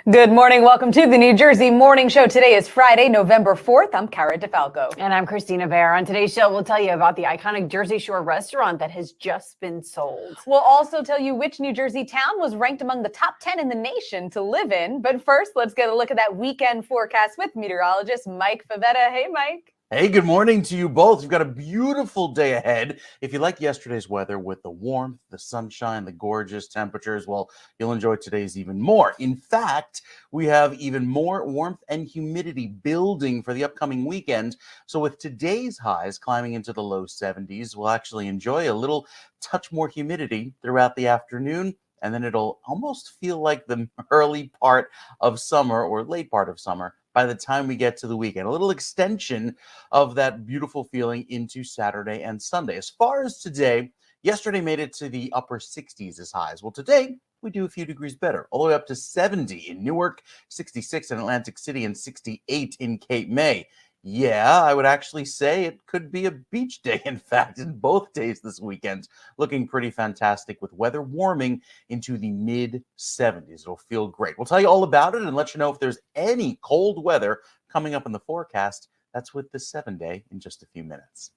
Good morning. Welcome to the New Jersey Morning Show. Today is Friday, November 4th. I'm Cara de Falco. And I'm Kristina Behr. On today's show, we'll tell you about the iconic Jersey Shore restaurant that has just been sold. We'll also tell you which New Jersey town was ranked among the top 10 in the nation to live in. But first, let's get a look at that weekend forecast with meteorologist Mike Favetta. Hey, Mike. Hey, good morning to you both. You've got a beautiful day ahead. If you like yesterday's weather with the warmth, the sunshine, the gorgeous temperatures, well, you'll enjoy today's even more. In fact, we have even more warmth and humidity building for the upcoming weekend. So with today's highs climbing into the low 70s, we'll actually enjoy a little touch more humidity throughout the afternoon. And then it'll almost feel like the early part of summer or late part of summer by the time we get to the weekend. A little extension of that beautiful feeling into Saturday and Sunday. As far as today, yesterday made it to the upper 60s as highs. Well, today we do a few degrees better, all the way up to 70 in Newark, 66 in Atlantic City, and 68 in Cape May. Yeah, I would actually say it could be a beach day, in fact, in both days this weekend. Looking pretty fantastic with weather warming into the mid-70s. It'll feel great. We'll tell you all about it and let you know if there's any cold weather coming up in the forecast. That's with the 7-day in just a few minutes.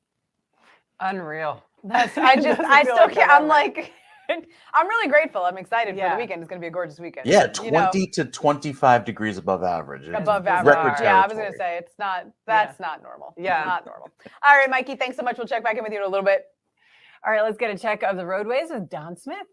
Unreal. I still can't. I'm like, I'm really grateful. I'm excited for the weekend. It's going to be a gorgeous weekend. Yeah, 20 to 25 degrees above average. Above average. Record yeah, I was going to say, that's not normal. Yeah. It's not normal. All right, Mikey, thanks so much. We'll check back in with you in a little bit. All right, let's get a check of the roadways with Don Smith.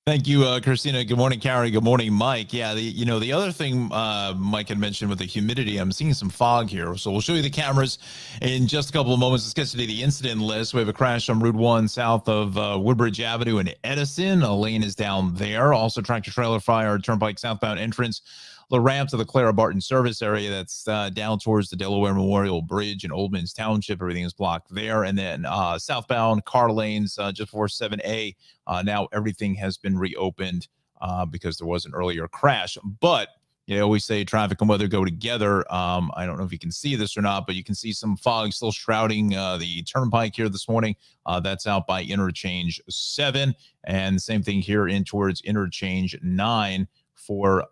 Thank you, Kristina. Good morning, Cara. Good morning, Mike. Yeah, the other thing Mike had mentioned with the humidity, I'm seeing some fog here. So we'll show you the cameras in just a couple of moments. Let's get to the incident list. We have a crash on Route 1 south of Woodbridge Avenue in Edison. A lane is down there. Also, tractor trailer fire, Turnpike southbound entrance. The ramp to the Clara Barton service area that's down towards the Delaware Memorial Bridge in Oldman's Township. Everything is blocked there. And then southbound car lanes just before 7A. Now everything has been reopened because there was an earlier crash. But you always say traffic and weather go together. I don't know if you can see this or not, but you can see some fog still shrouding the Turnpike here this morning. That's out by Interchange 7. And the same thing here in towards Interchange 9 for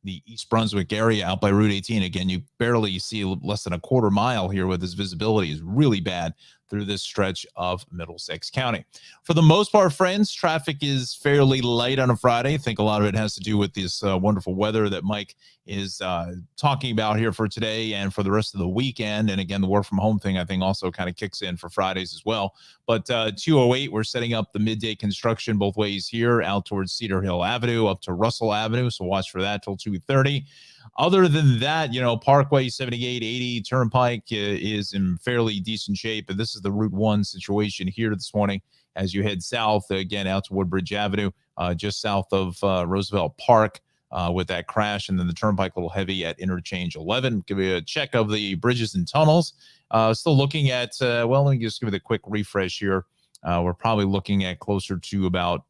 the East Brunswick area out by Route 18. Again, you barely see less than a quarter mile here with this visibility is really bad through this stretch of Middlesex County. For the most part, friends, traffic is fairly light on a Friday. I think a lot of it has to do with this wonderful weather that Mike is talking about here for today and for the rest of the weekend. And again, the work from home thing, I think, also kind of kicks in for Fridays as well. But 208, we're setting up the midday construction both ways here out towards Cedar Hill Avenue up to Russell Avenue. So watch for that till 2:30. Other than that, Parkway 78, 80 Turnpike is in fairly decent shape. And this is the Route 1 situation here this morning as you head south, again, out to Woodbridge Avenue, just south of Roosevelt Park with that crash. And then the Turnpike a little heavy at Interchange 11. Give you a check of the bridges and tunnels. Still looking at, let me just give you the quick refresh here. We're probably looking at closer to about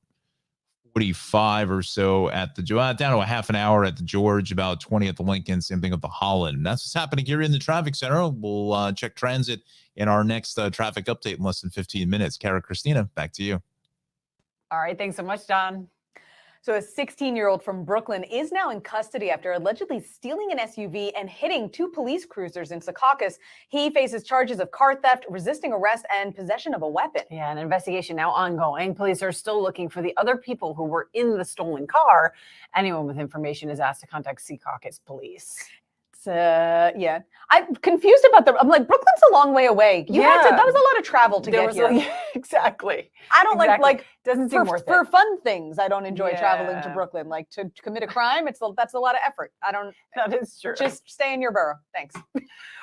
45 or so at the down to a half an hour at the George, about 20 at the Lincoln, same thing with the Holland. And that's what's happening here in the traffic center. We'll check transit in our next traffic update in less than 15 minutes. Cara, Kristina, back to you. All right, thanks so much, Don. So a 16-year-old from Brooklyn is now in custody after allegedly stealing an SUV and hitting two police cruisers in Secaucus. He faces charges of car theft, resisting arrest, and possession of a weapon. Yeah, an investigation now ongoing. Police are still looking for the other people who were in the stolen car. Anyone with information is asked to contact Secaucus police. Yeah, I'm confused about I'm like, Brooklyn's a long way away. That was a lot of travel to get here. Exactly. I don't like doesn't seem worth it. For fun things. I don't enjoy traveling to Brooklyn. Like to commit a crime, that's a lot of effort. That is true. Just stay in your borough. Thanks.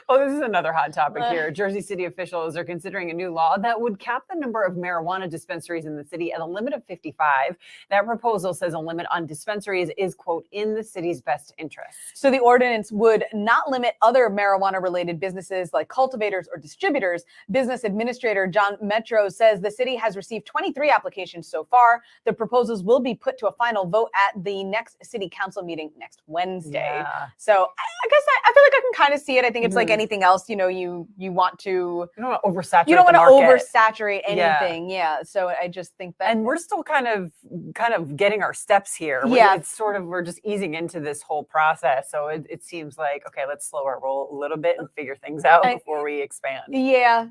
Oh, this is another hot topic here. Jersey City officials are considering a new law that would cap the number of marijuana dispensaries in the city at a limit of 55. That proposal says a limit on dispensaries is, quote, in the city's best interest. So the ordinance would not limit other marijuana-related businesses like cultivators or distributors. Business Administrator John Metro says the city has received 23 applications applications so far. The proposals will be put to a final vote at the next city council meeting next Wednesday. Yeah. So I guess I feel like I can kind of see it. I think it's like Mhm. anything else, you want to, You don't want to oversaturate. you don't want the to market. oversaturate Yeah. anything. Yeah. So I just think that. And we're still kind of getting our steps here. Yeah. It's sort of, we're just easing into this whole process. So it seems like, okay, let's slow our roll a little bit and figure things out before we expand. Yeah.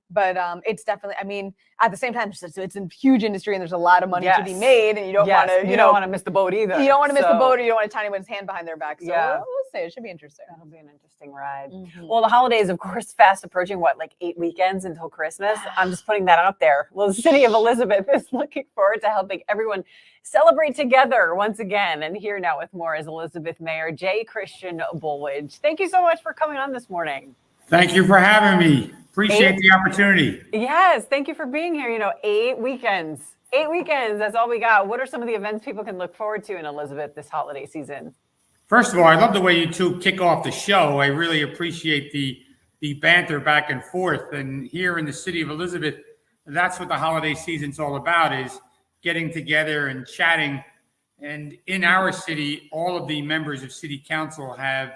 But it's definitely, I mean, at the same time, it's a huge industry and there's a lot of money to be Yes. made, and you don't want to, you don't want to miss the boat either. You don't want to miss the So, boat, or you don't want to tie anyone's hand behind their back. So Yeah. we'll see. It should be interesting. That'll be an interesting ride. Mhm. Well, the holidays, of course, fast approaching. What, like 8 weekends until Christmas? I'm just putting that out there. Well, the city of Elizabeth is looking forward to helping everyone celebrate together once again. And here now with more is Elizabeth Mayor J. Christian Bullwidge. Thank you so much for coming on this morning. Thank you for having me. Appreciate the opportunity. Yes, thank you for being here. 8 weekends. 8 weekends, that's all we got. What are some of the events people can look forward to in Elizabeth this holiday season? First of all, I love the way you two kick off the show. I really appreciate the banter back and forth. And here in the city of Elizabeth, that's what the holiday season's all about, is getting together and chatting. And in our city, all of the members of city council have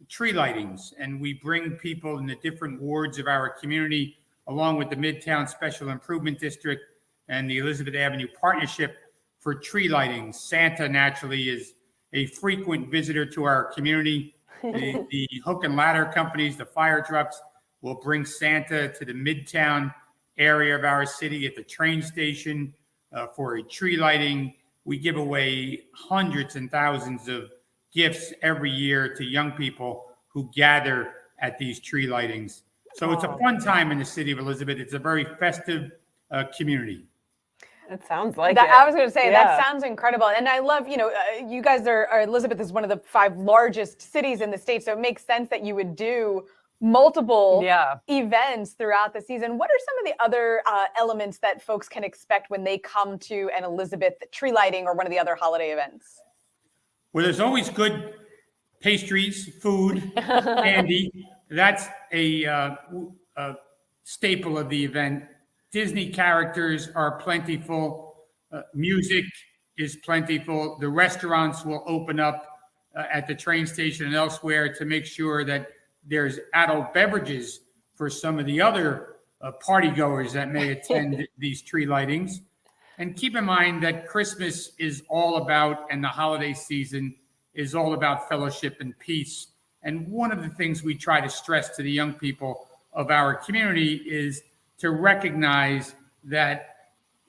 tree lightings, and we bring people in the different wards of our community, along with the Midtown Special Improvement District and the Elizabeth Avenue Partnership, for tree lightings. Santa naturally is a frequent visitor to our community. The hook and ladder companies, the fire trucks, will bring Santa to the Midtown area of our city at the train station for a tree lighting. We give away hundreds and thousands of gifts every year to young people who gather at these tree lightings. So it's a fun time in the city of Elizabeth. It's a very festive community. It sounds like that, it. I was going to say, Yeah. that sounds incredible. And I love, you guys are Elizabeth is one of the 5 largest cities in the state. So it makes sense that you would do multiple events throughout the season. What are some of the other elements that folks can expect when they come to an Elizabeth tree lighting or one of the other holiday events? Well, there's always good pastries, food, candy. That's a staple of the event. Disney characters are plentiful. Music is plentiful. The restaurants will open up at the train station and elsewhere to make sure that there's adult beverages for some of the other party goers that may attend these tree lightings. And keep in mind that Christmas is all about, and the holiday season is all about, fellowship and peace. And one of the things we try to stress to the young people of our community is to recognize that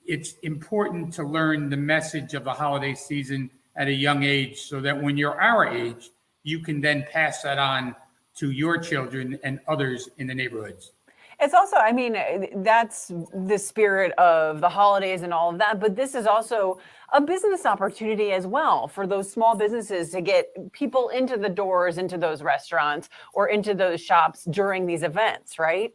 it's important to learn the message of the holiday season at a young age, so that when you're our age, you can then pass that on to your children and others in the neighborhoods. It's also, I mean, that's the spirit of the holidays and all of that, but this is also a business opportunity as well for those small businesses to get people into the doors, into those restaurants or into those shops during these events, right?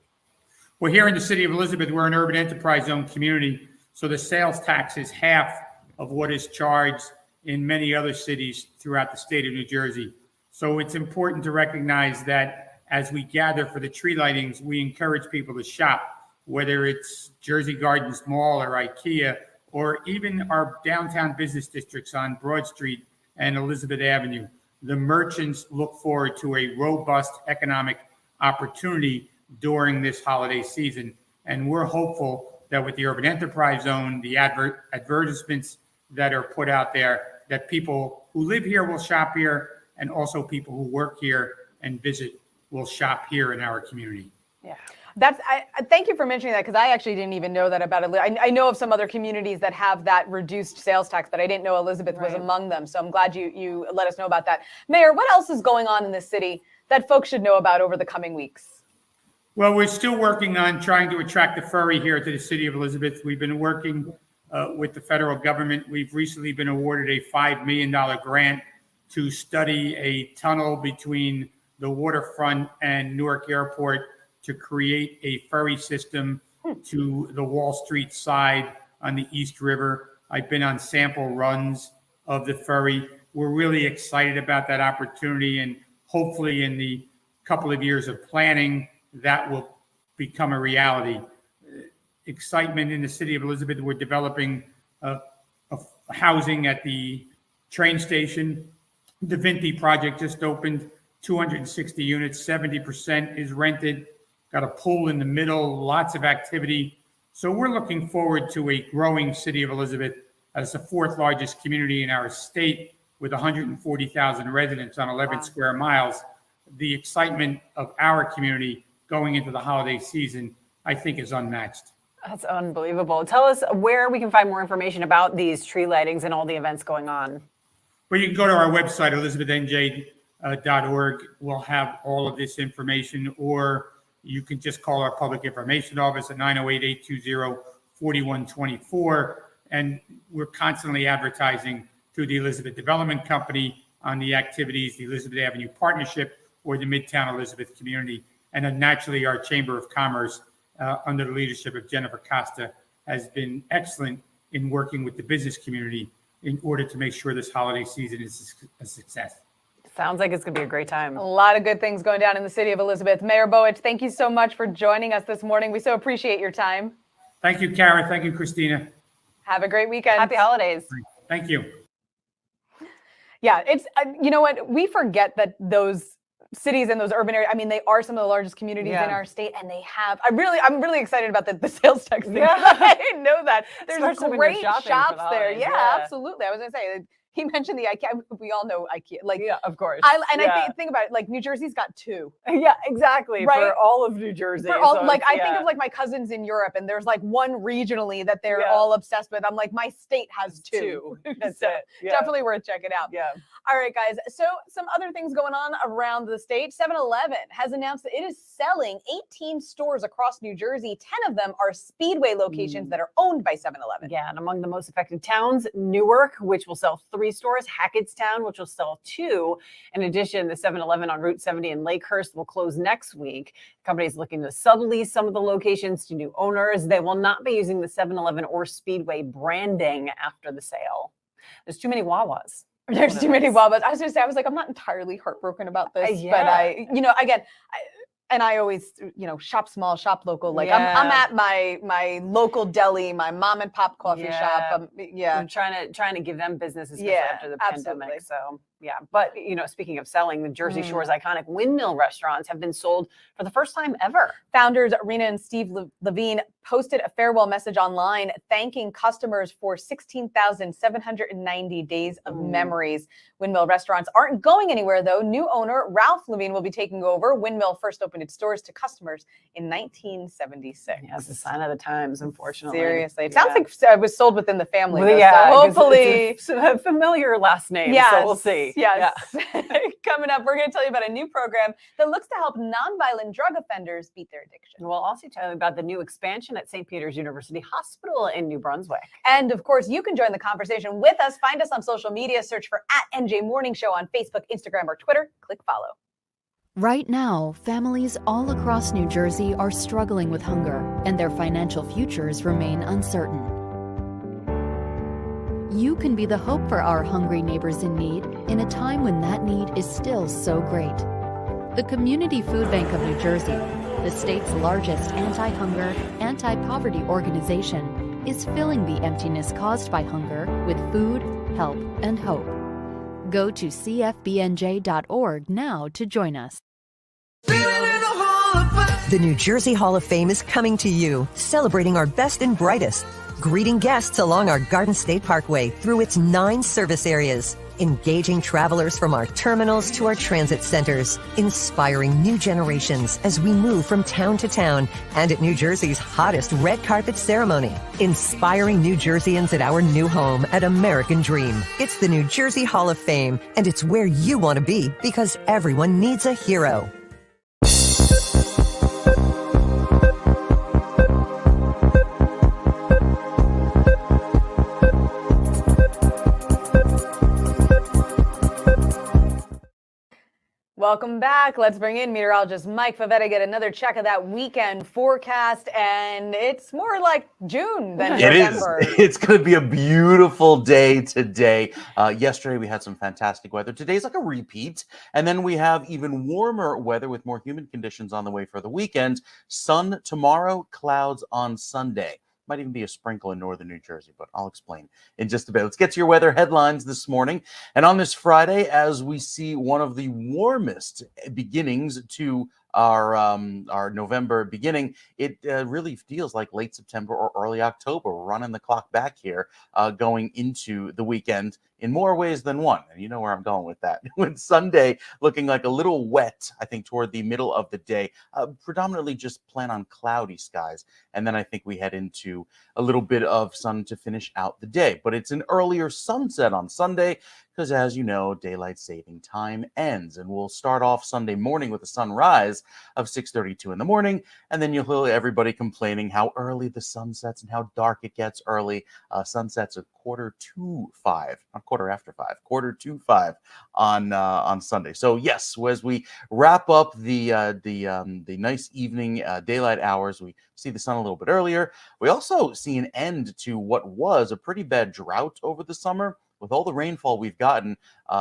Well, here in the city of Elizabeth, we're an urban enterprise zone community, so the sales tax is half of what is charged in many other cities throughout the state of New Jersey. So it's important to recognize that as we gather for the tree lightings, we encourage people to shop, whether it's Jersey Gardens Mall or IKEA, or even our downtown business districts on Broad Street and Elizabeth Avenue. The merchants look forward to a robust economic opportunity during this holiday season. And we're hopeful that with the urban enterprise zone, the advertisements that are put out there, that people who live here will shop here, and also people who work here and visit will shop here in our community. Yeah. I thank you for mentioning that, because I actually didn't even know that about it. I know of some other communities that have that reduced sales tax, but I didn't know Elizabeth was among them. So I'm glad you let us know about that. Mayor, what else is going on in this city that folks should know about over the coming weeks? Well, we're still working on trying to attract the ferry here to the city of Elizabeth. We've been working with the federal government. We've recently been awarded a $5 million grant to study a tunnel between the waterfront and Newark Airport to create a ferry system to the Wall Street side on the East River. I've been on sample runs of the ferry. We're really excited about that opportunity, and hopefully in the couple of years of planning, that will become a reality. excitement in the city of Elizabeth. We're developing housing at the train station. The Vinti project just opened, 260 units, 70% is rented, got a pool in the middle, lots of activity. So we're looking forward to a growing city of Elizabeth as the fourth largest community in our state with 140,000 residents on 11 square miles. The excitement of our community going into the holiday season, I think, is unmatched. That's unbelievable. Tell us where we can find more information about these tree lightings and all the events going on. Well, you can go to our website, elizabethnj.org. We'll have all of this information, or you can just call our public information office at 908-820-4124. And we're constantly advertising through the Elizabeth Development Company on the activities, the Elizabeth Avenue Partnership, or the Midtown Elizabeth community. And then naturally, our Chamber of Commerce, under the leadership of Jennifer Costa, has been excellent in working with the business community in order to make sure this holiday season is a success. Sounds like it's going to be a great time. A lot of good things going down in the city of Elizabeth. Mayor Bowich, thank you so much for joining us this morning. We so appreciate your time. Thank you, Cara. Thank you, Kristina. Have a great weekend. Happy holidays. Thank you. Yeah, it's, you know what, we forget that those cities and those urban areas, I mean, they are some of the largest communities in our state, and they have, I'm really excited about the sales tax thing. I didn't know that. There's Especially great shopping for shops the there. holidays. Yeah, absolutely. I was going to say, he mentioned the IKEA. We all know IKEA. Like, Yeah, of course. I think about it, like New Jersey's got two. Yeah, exactly. Right? For all of New Jersey. For all, So like, it's- I think of like my cousins in Europe, and there's like one regionally that they're Yeah. all obsessed with. I'm like, my state has two. That's So it. Yeah. definitely worth checking out. Yeah. All right, guys. So some other things going on around the state. 7-Eleven has announced that it is selling 18 stores across New Jersey. 10 of them are Speedway locations that are owned by 7-Eleven. Yeah, and among the most affected towns, Newark, which will sell 3 stores, Hackettstown, which will sell 2. In addition, the 7-Eleven on Route 70 in Lakehurst will close next week. The company is looking to sublease some of the locations to new owners. They will not be using the 7-Eleven or Speedway branding after the sale. There's too many Wawas. There's too many Wawas. I was going to say, I was like, I'm not entirely heartbroken about this, but I always, shop small, shop local. Like I'm at my local deli, my mom and pop coffee shop. I'm trying to give them business, especially after the pandemic. So but speaking of selling, the Jersey Shore's iconic windmill restaurants have been sold for the first time ever. Founders Rena and Steve Levine posted a farewell message online thanking customers for 16,790 days of memories. Windmill restaurants aren't going anywhere, though. New owner Ralph Levine will be taking over. Windmill first opened its doors to customers in 1976. Yeah, it's a sign of the times, unfortunately. Seriously. It sounds like it was sold within the family. Well, though, so hopefully. It's a familiar last name, so we'll see. Yes. Coming up, we're going to tell you about a new program that looks to help nonviolent drug offenders beat their addiction. We'll also tell you about the new expansion at St. Peter's University Hospital in New Brunswick. And of course, you can join the conversation with us. Find us on social media. Search for @NJ Morning Show on Facebook, Instagram, or Twitter. Click follow. Right now, families all across New Jersey are struggling with hunger, and their financial futures remain uncertain. You can be the hope for our hungry neighbors in need in a time when that need is still so great. The Community Food Bank of New Jersey, the state's largest anti-hunger, anti-poverty organization, is filling the emptiness caused by hunger with food, help, and hope. Go to cfbnj.org now to join us. The New Jersey Hall of Fame is coming to you, celebrating our best and brightest, greeting guests along our Garden State Parkway through its 9 service areas, engaging travelers from our terminals to our transit centers, inspiring new generations as we move from town to town, and at New Jersey's hottest red carpet ceremony, inspiring New Jerseyans at our new home at American Dream. It's the New Jersey Hall of Fame, and it's where you want to be because everyone needs a hero. Welcome back. Let's bring in meteorologist Mike Favetta, get another check of that weekend forecast, and it's more like June than It is. November. It's going to be a beautiful day today. Yesterday we had some fantastic weather. Today's like a repeat, and then we have even warmer weather with more humid conditions on the way for the weekend. Sun tomorrow, clouds on Sunday. Might even be a sprinkle in northern New Jersey, but I'll explain in just a bit. Let's get to your weather headlines this morning. And on this Friday, as we see one of the warmest beginnings to our November beginning, it really feels like late September or early October. We're running the clock back here, going into the weekend in more ways than one. And you know where I'm going with that. With Sunday looking like a little wet, I think, toward the middle of the day. Predominantly just plan on cloudy skies. And then I think we head into a little bit of sun to finish out the day. But it's an earlier sunset on Sunday because, as you know, daylight saving time ends. And we'll start off Sunday morning with a sunrise of 6:32 in the morning. And then you'll hear everybody complaining how early the sun sets and how dark it gets early. Sunsets at 4:45, not quarter after 5, 4:45 on Sunday. So yes, as we wrap up the nice evening daylight hours, we see the sun a little bit earlier. We also see an end to what was a pretty bad drought over the summer. With all the rainfall we've gotten,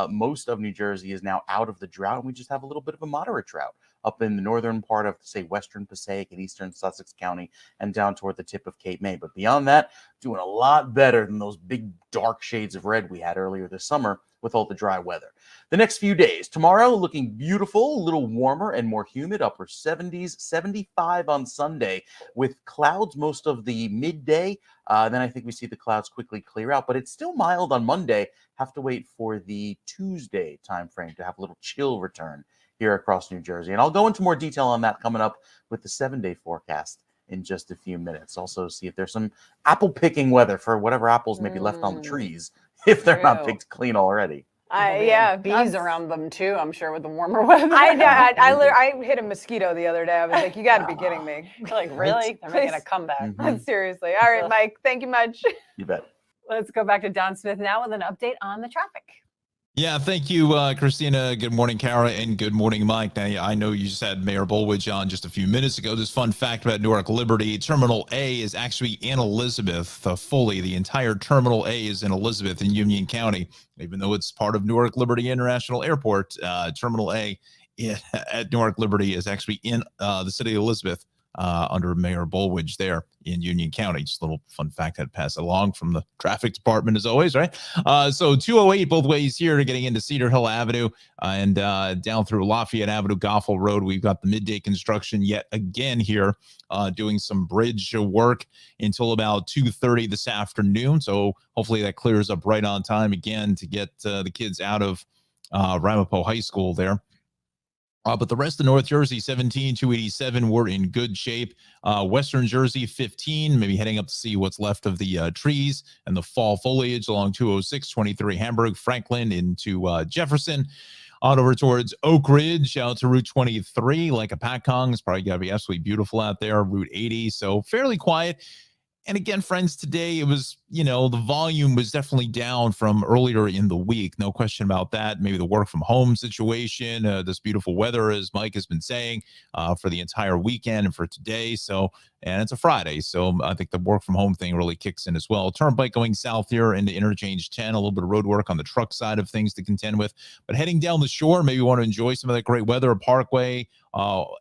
most of New Jersey is now out of the drought, and we just have a little bit of a moderate drought up in the northern part of, say, western Passaic and eastern Sussex County and down toward the tip of Cape May. But beyond that, doing a lot better than those big dark shades of red we had earlier this summer with all the dry weather. The next few days, tomorrow looking beautiful, a little warmer and more humid, upper 70s, 75 on Sunday with clouds most of the midday. Then I think we see the clouds quickly clear out, but it's still mild on Monday. Have to wait for the Tuesday timeframe to have a little chill return here across New Jersey. And I'll go into more detail on that coming up with the 7-day forecast in just a few minutes. Also see if there's some apple picking weather for whatever apples may be left on the trees if they're not picked clean already. Yeah, bees around them too, I'm sure, with the warmer weather. I hit a mosquito the other day. I was like, you got to be kidding me. Like, really? They're making a comeback. Seriously. All right, Mike, thank you much. You bet. Let's go back to Don Smith now with an update on the traffic. Yeah, thank you, Kristina. Good morning, Cara, and good morning, Mike. Now, I know you just had Mayor Bolwich on just a few minutes ago. This fun fact about Newark Liberty, Terminal A is actually in Elizabeth fully. The entire Terminal A is in Elizabeth in Union County. Even though it's part of Newark Liberty International Airport, Terminal A at Newark Liberty is actually in the city of Elizabeth. Under Mayor Bolwich there in Union County. Just a little fun fact I'd pass along from the traffic department as always, right? So 208 both ways here, getting into Cedar Hill Avenue and down through Lafayette Avenue, Goffel Road. We've got the midday construction yet again here, doing some bridge work until about 2:30 this afternoon. So hopefully that clears up right on time again to get the kids out of Ramapo High School there. But the rest of North Jersey, 17, 287, we're in good shape. Western Jersey, 15, maybe heading up to see what's left of the trees and the fall foliage along 206, 23 Hamburg, Franklin into Jefferson. On over towards Oak Ridge, out to Route 23, like a Patcong. It's probably got to be absolutely beautiful out there. Route 80, so fairly quiet. And again, friends, today it was, the volume was definitely down from earlier in the week. No question about that. Maybe the work from home situation, this beautiful weather, as Mike has been saying, for the entire weekend and for today. So, and it's a Friday. So I think the work from home thing really kicks in as well. Turnpike going south here into Interchange 10, a little bit of road work on the truck side of things to contend with. But heading down the shore, maybe you want to enjoy some of that great weather, Parkway,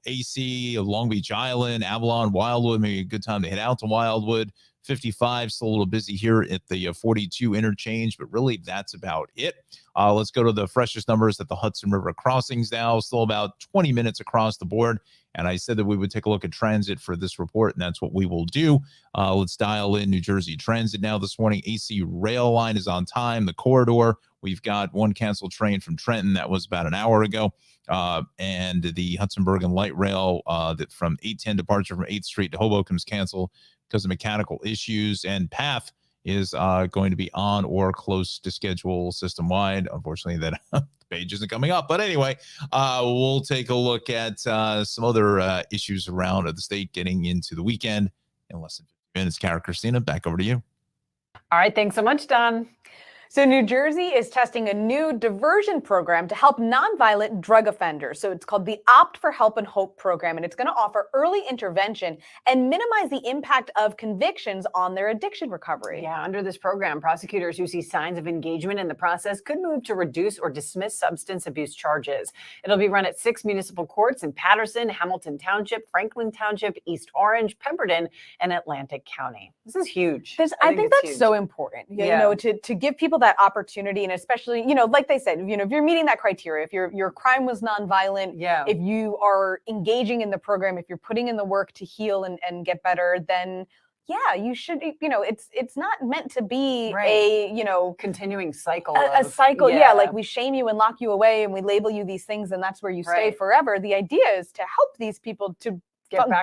AC, Long Beach Island, Avalon, Wildwood, maybe a good time to head out to Wildwood. 55, still a little busy here at the 42 interchange, but really that's about it. Let's go to the freshest numbers at the Hudson River crossings now. Still about 20 minutes across the board. And I said that we would take a look at transit for this report, and that's what we will do. Let's dial in New Jersey Transit now this morning. AC rail line is on time. The corridor, we've got one canceled train from Trenton. That was about an hour ago. And the Hudson Bergen light rail that from 810 departure from 8th Street to Hoboken is canceled because of mechanical issues. And PATH is going to be on or close to schedule system-wide. Unfortunately, that page isn't coming up. But anyway, we'll take a look at some other issues around the state getting into the weekend in less than 50 minutes. Cara, Kristina, back over to you. All right. Thanks so much, Don. So New Jersey is testing a new diversion program to help nonviolent drug offenders. So it's called the Opt for Help and Hope program, and it's going to offer early intervention and minimize the impact of convictions on their addiction recovery. Yeah, under this program, prosecutors who see signs of engagement in the process could move to reduce or dismiss substance abuse charges. It'll be run at 6 municipal courts in Patterson, Hamilton Township, Franklin Township, East Orange, Pemberton, and Atlantic County. This is huge. I think it's that's huge. so important, you know, to give people that opportunity, and especially, you know, like they said, you know, if you're meeting that criteria, if your crime was nonviolent, if you are engaging in the program, if you're putting in the work to heal and get better, then yeah, you should, you know, it's not meant to be a, you know, continuing cycle. A cycle, like we shame you and lock you away and we label you these things and that's where you stay forever. The idea is to help these people to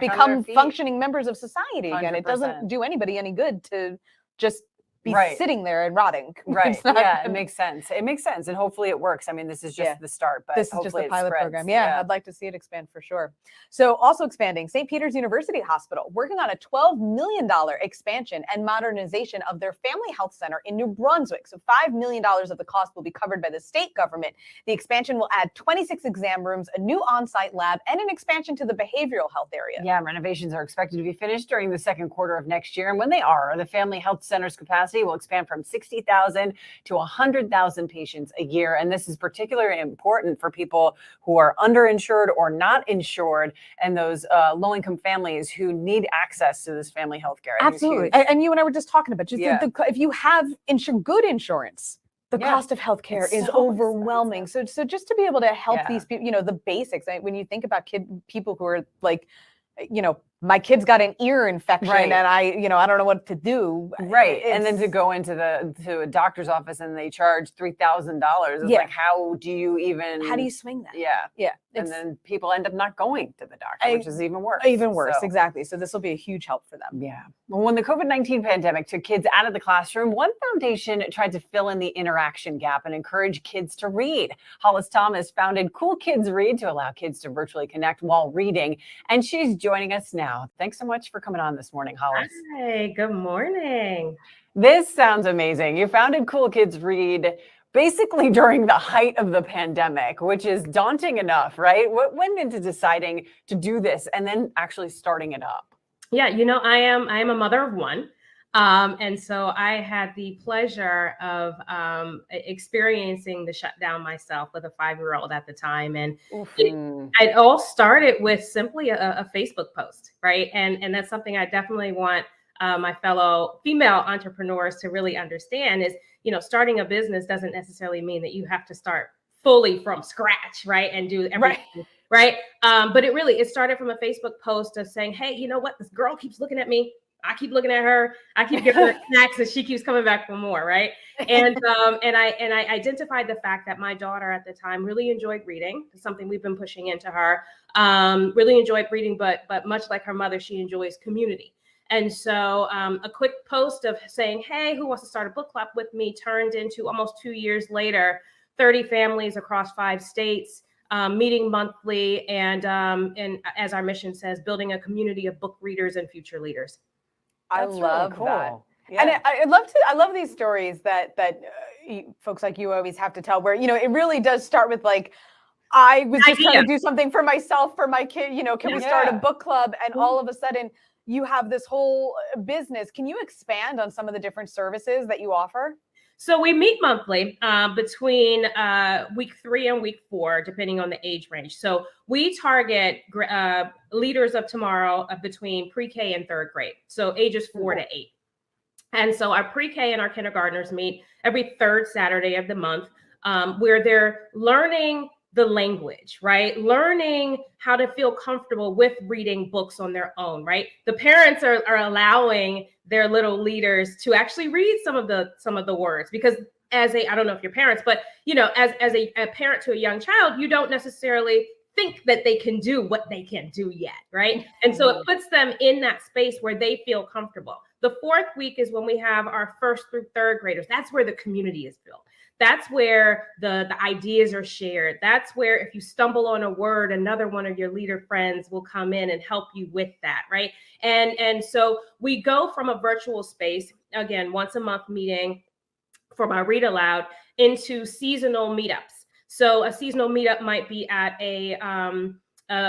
become functioning members of society again. 100%. It doesn't do anybody any good to just be sitting there and rotting. It makes sense. It makes sense. And hopefully it works. I mean, this is just the start, but this is just the pilot program. I'd like to see it expand for sure. So also expanding, St. Peter's University Hospital working on a $12 million expansion and modernization of their family health center in New Brunswick. So $5 million of the cost will be covered by the state government. The expansion will add 26 exam rooms, a new on-site lab, and an expansion to the behavioral health area. Yeah, renovations are expected to be finished during the second quarter of next year. And when they are, the family health center's capacity will expand from 60,000 to 100,000 patients a year. And this is particularly important for people who are underinsured or not insured and those low-income families who need access to this family health care. Absolutely. And you and I were just talking about just if you have good insurance, the cost of healthcare is so overwhelming. So just to be able to help these people, you know, the basics, when you think about people who are like, you know, my kid's got an ear infection and I don't know what to do. And then to go into a doctor's office and they charge $3,000. It's like, how do you swing that? And then people end up not going to the doctor, which is even worse. Exactly. So this will be a huge help for them. Yeah. Well, when the COVID-19 pandemic took kids out of the classroom, one foundation tried to fill in the interaction gap and encourage kids to read. Hollis Thomas founded Cool Kids Read to allow kids to virtually connect while reading. And she's joining us now. Thanks so much for coming on this morning, Hollis. Hi, good morning. This sounds amazing. You founded Cool Kids Read basically during the height of the pandemic, which is daunting enough, right? What went into deciding to do this and then actually starting it up? Yeah, you know, I am a mother of one. And so I had the pleasure of experiencing the shutdown myself with a 5-year-old at the time. And it all started with simply a Facebook post, right? And that's something I definitely want my fellow female entrepreneurs to really understand is, you know, starting a business doesn't necessarily mean that you have to start fully from scratch, right? And do everything, right? But it started from a Facebook post of saying, hey, you know what? This girl keeps looking at me. I keep looking at her. I keep giving her snacks, and she keeps coming back for more, right? And I identified the fact that my daughter at the time really enjoyed reading. It's something we've been pushing into her. Really enjoyed reading, but much like her mother, she enjoys community. And so a quick post of saying, "Hey, who wants to start a book club with me?" turned into almost 2 years later, 30 families across 5 states. Meeting monthly, and as our mission says, building a community of book readers and future leaders. I love that. Yeah. And I love these stories that folks like you always have to tell, where, you know, it really does start with like, I was just trying to do something for myself, for my kid, you know, can we start a book club? And all of a sudden you have this whole business. Can you expand on some of the different services that you offer? So we meet monthly between week 3 and week 4, depending on the age range. So we target leaders of tomorrow between pre-K and 3rd grade. So ages 4 to 8. And so our pre-K and our kindergartners meet every 3rd Saturday of the month, where they're learning the language, right? Learning how to feel comfortable with reading books on their own, right? The parents are allowing their little leaders to actually read some of the words, because as I don't know if you're parents, but you know, as a parent to a young child, you don't necessarily think that they can do what they can do yet, right? And so it puts them in that space where they feel comfortable. The 4th week is when we have our 1st through 3rd graders. That's where the community is built. That's where the ideas are shared. That's where if you stumble on a word, another one of your leader friends will come in and help you with that, right? And so we go from a virtual space, again, once a month meeting, from our read aloud into seasonal meetups. So a seasonal meetup might be at a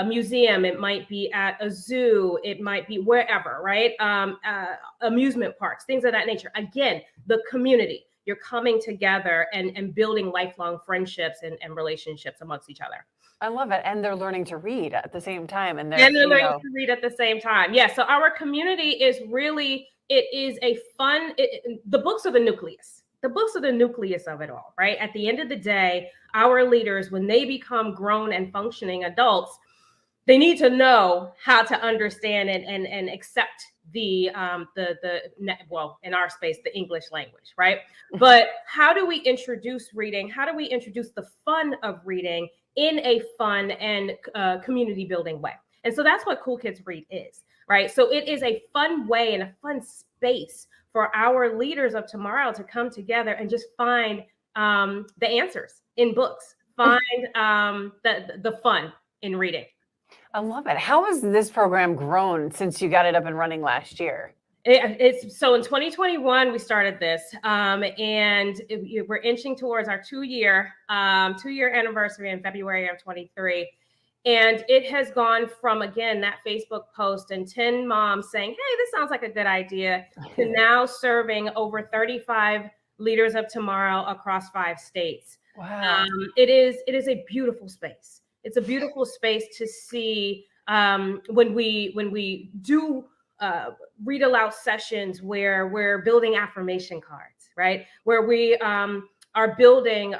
museum, it might be at a zoo, it might be wherever, right? Amusement parks, things of that nature. Again, the community, you're coming together and building lifelong friendships and relationships amongst each other. I love it. And they're learning to read at the same time. And they're learning to read at the same time. Yeah. So our community is really, it is a fun, the books are the nucleus. The books are the nucleus of it all, right? At the end of the day, our leaders, when they become grown and functioning adults, they need to know how to understand and accept well, in our space, the English language, right? But how do we introduce reading? How do we introduce the fun of reading in a fun and community building way? And so that's what Cool Kids Read is, right? So it is a fun way and a fun space for our leaders of tomorrow to come together and just find the answers in books, find the fun in reading. I love it. How has this program grown since you got it up and running last year? It's so in 2021 we started this, and we're inching towards our two-year anniversary in February of 23, and it has gone from, again, that Facebook post and 10 moms saying, "Hey, this sounds like a good idea," to now serving over 35 leaders of tomorrow across 5 states. Wow! It is a beautiful space. It's a beautiful space to see when we do read aloud sessions where we're building affirmation cards, right? Where we are building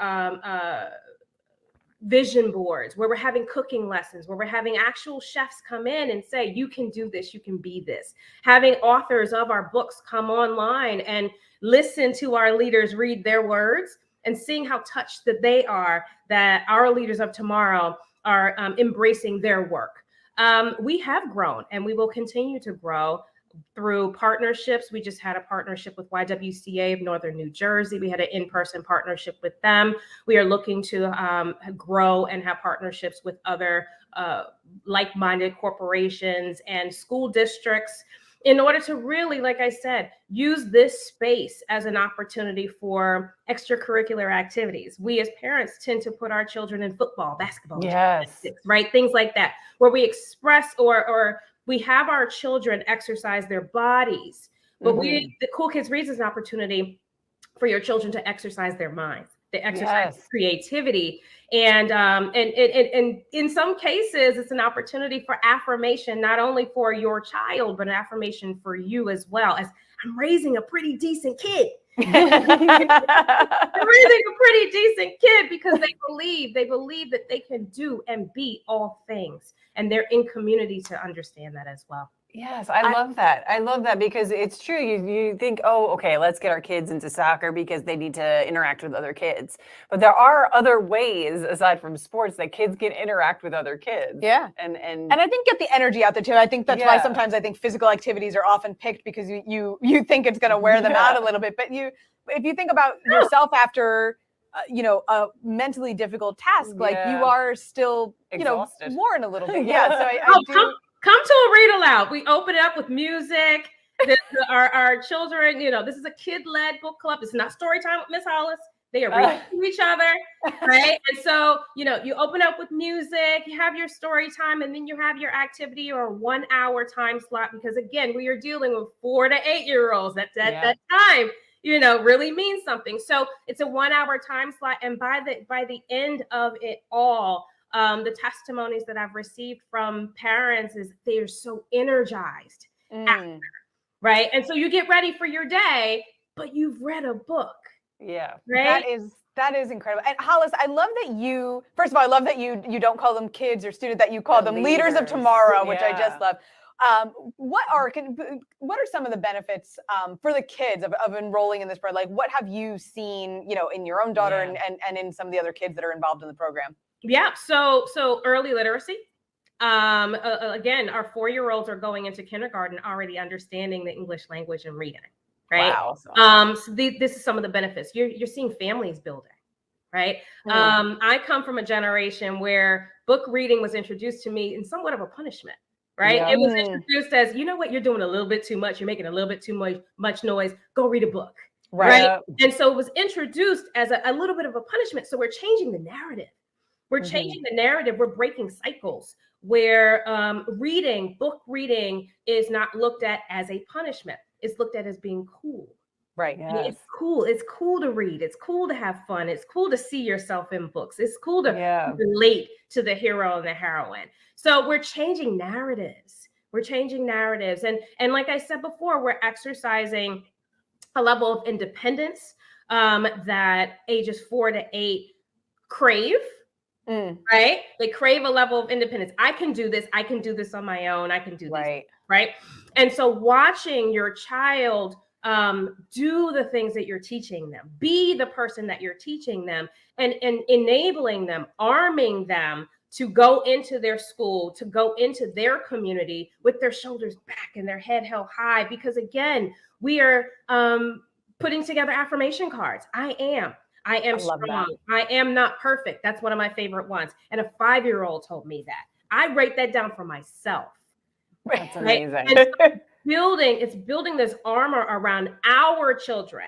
vision boards, where we're having cooking lessons, where we're having actual chefs come in and say, "You can do this, you can be this." Having authors of our books come online and listen to our leaders read their words and seeing how touched that they are, that our leaders of tomorrow are embracing their work. We have grown and we will continue to grow through partnerships. We just had a partnership with YWCA of Northern New Jersey. We had an in-person partnership with them. We are looking to grow and have partnerships with other like-minded corporations and school districts in order to really, like I said, use this space as an opportunity for extracurricular activities. We as parents tend to put our children in football, basketball, gymnastics, right? Things like that, where we express or we have our children exercise their bodies. But the Cool Kids Reads is an opportunity for your children to exercise their minds, to exercise creativity. And in some cases, it's an opportunity for affirmation, not only for your child, but an affirmation for you as well. As I'm raising a pretty decent kid. I'm raising a pretty decent kid because they believe that they can do and be all things. And they're in community to understand that as well. Yes, I love that. I love that because it's true. You think, oh, okay, let's get our kids into soccer because they need to interact with other kids. But there are other ways aside from sports that kids can interact with other kids. Yeah. And I think get the energy out there too. I think that's why sometimes I think physical activities are often picked because you think it's going to wear them out a little bit. But if you think about yourself after a mentally difficult task, like you are still, exhausted. worn a little bit. Yeah. So I do. Come to a read aloud. We open it up with music. Our children, this is a kid-led book club. It's not story time with Miss Hollis. They are reading to each other, right? And so, you open up with music, you have your story time, and then you have your activity or 1 hour time slot. Because again, we are dealing with 4 to 8-year-olds. That time, really means something. So it's a 1 hour time slot. And by the end of it all, the testimonies that I've received from parents is they are so energized after, right? And so you get ready for your day, but you've read a book. Yeah. Right? That is incredible. And Hollis, I love that first of all, I love that you don't call them kids or students, that you call them leaders of tomorrow, which I just love. What are some of the benefits for the kids of enrolling in this program? Like, what have you seen, in your own daughter and in some of the other kids that are involved in the program? Yeah. So early literacy. Again, our 4-year-olds are going into kindergarten already understanding the English language and reading. Right. Wow. So this is some of the benefits. You're seeing families building. Right. I come from a generation where book reading was introduced to me in somewhat of a punishment. Right. Yeah. It was introduced as, you're doing a little bit too much. You're making a little bit too much noise. Go read a book. right? And so it was introduced as a little bit of a punishment. So we're changing the narrative. We're changing the narrative. We're breaking cycles where book reading is not looked at as a punishment. It's looked at as being cool. Right. Yes. It's cool. It's cool to read. It's cool to have fun. It's cool to see yourself in books. It's cool to relate to the hero and the heroine. So we're changing narratives. We're changing narratives. And like I said before, we're exercising a level of independence that ages 4 to 8 crave. Right? They crave a level of independence. I can do this. I can do this on my own. I can do this. Right. And so watching your child do the things that you're teaching them, be the person that you're teaching them, and enabling them, arming them to go into their school, to go into their community with their shoulders back and their head held high. Because again, we are putting together affirmation cards. I am strong. I am not perfect. That's one of my favorite ones. And a 5-year-old told me that. I write that down for myself. That's amazing. And so it's building this armor around our children.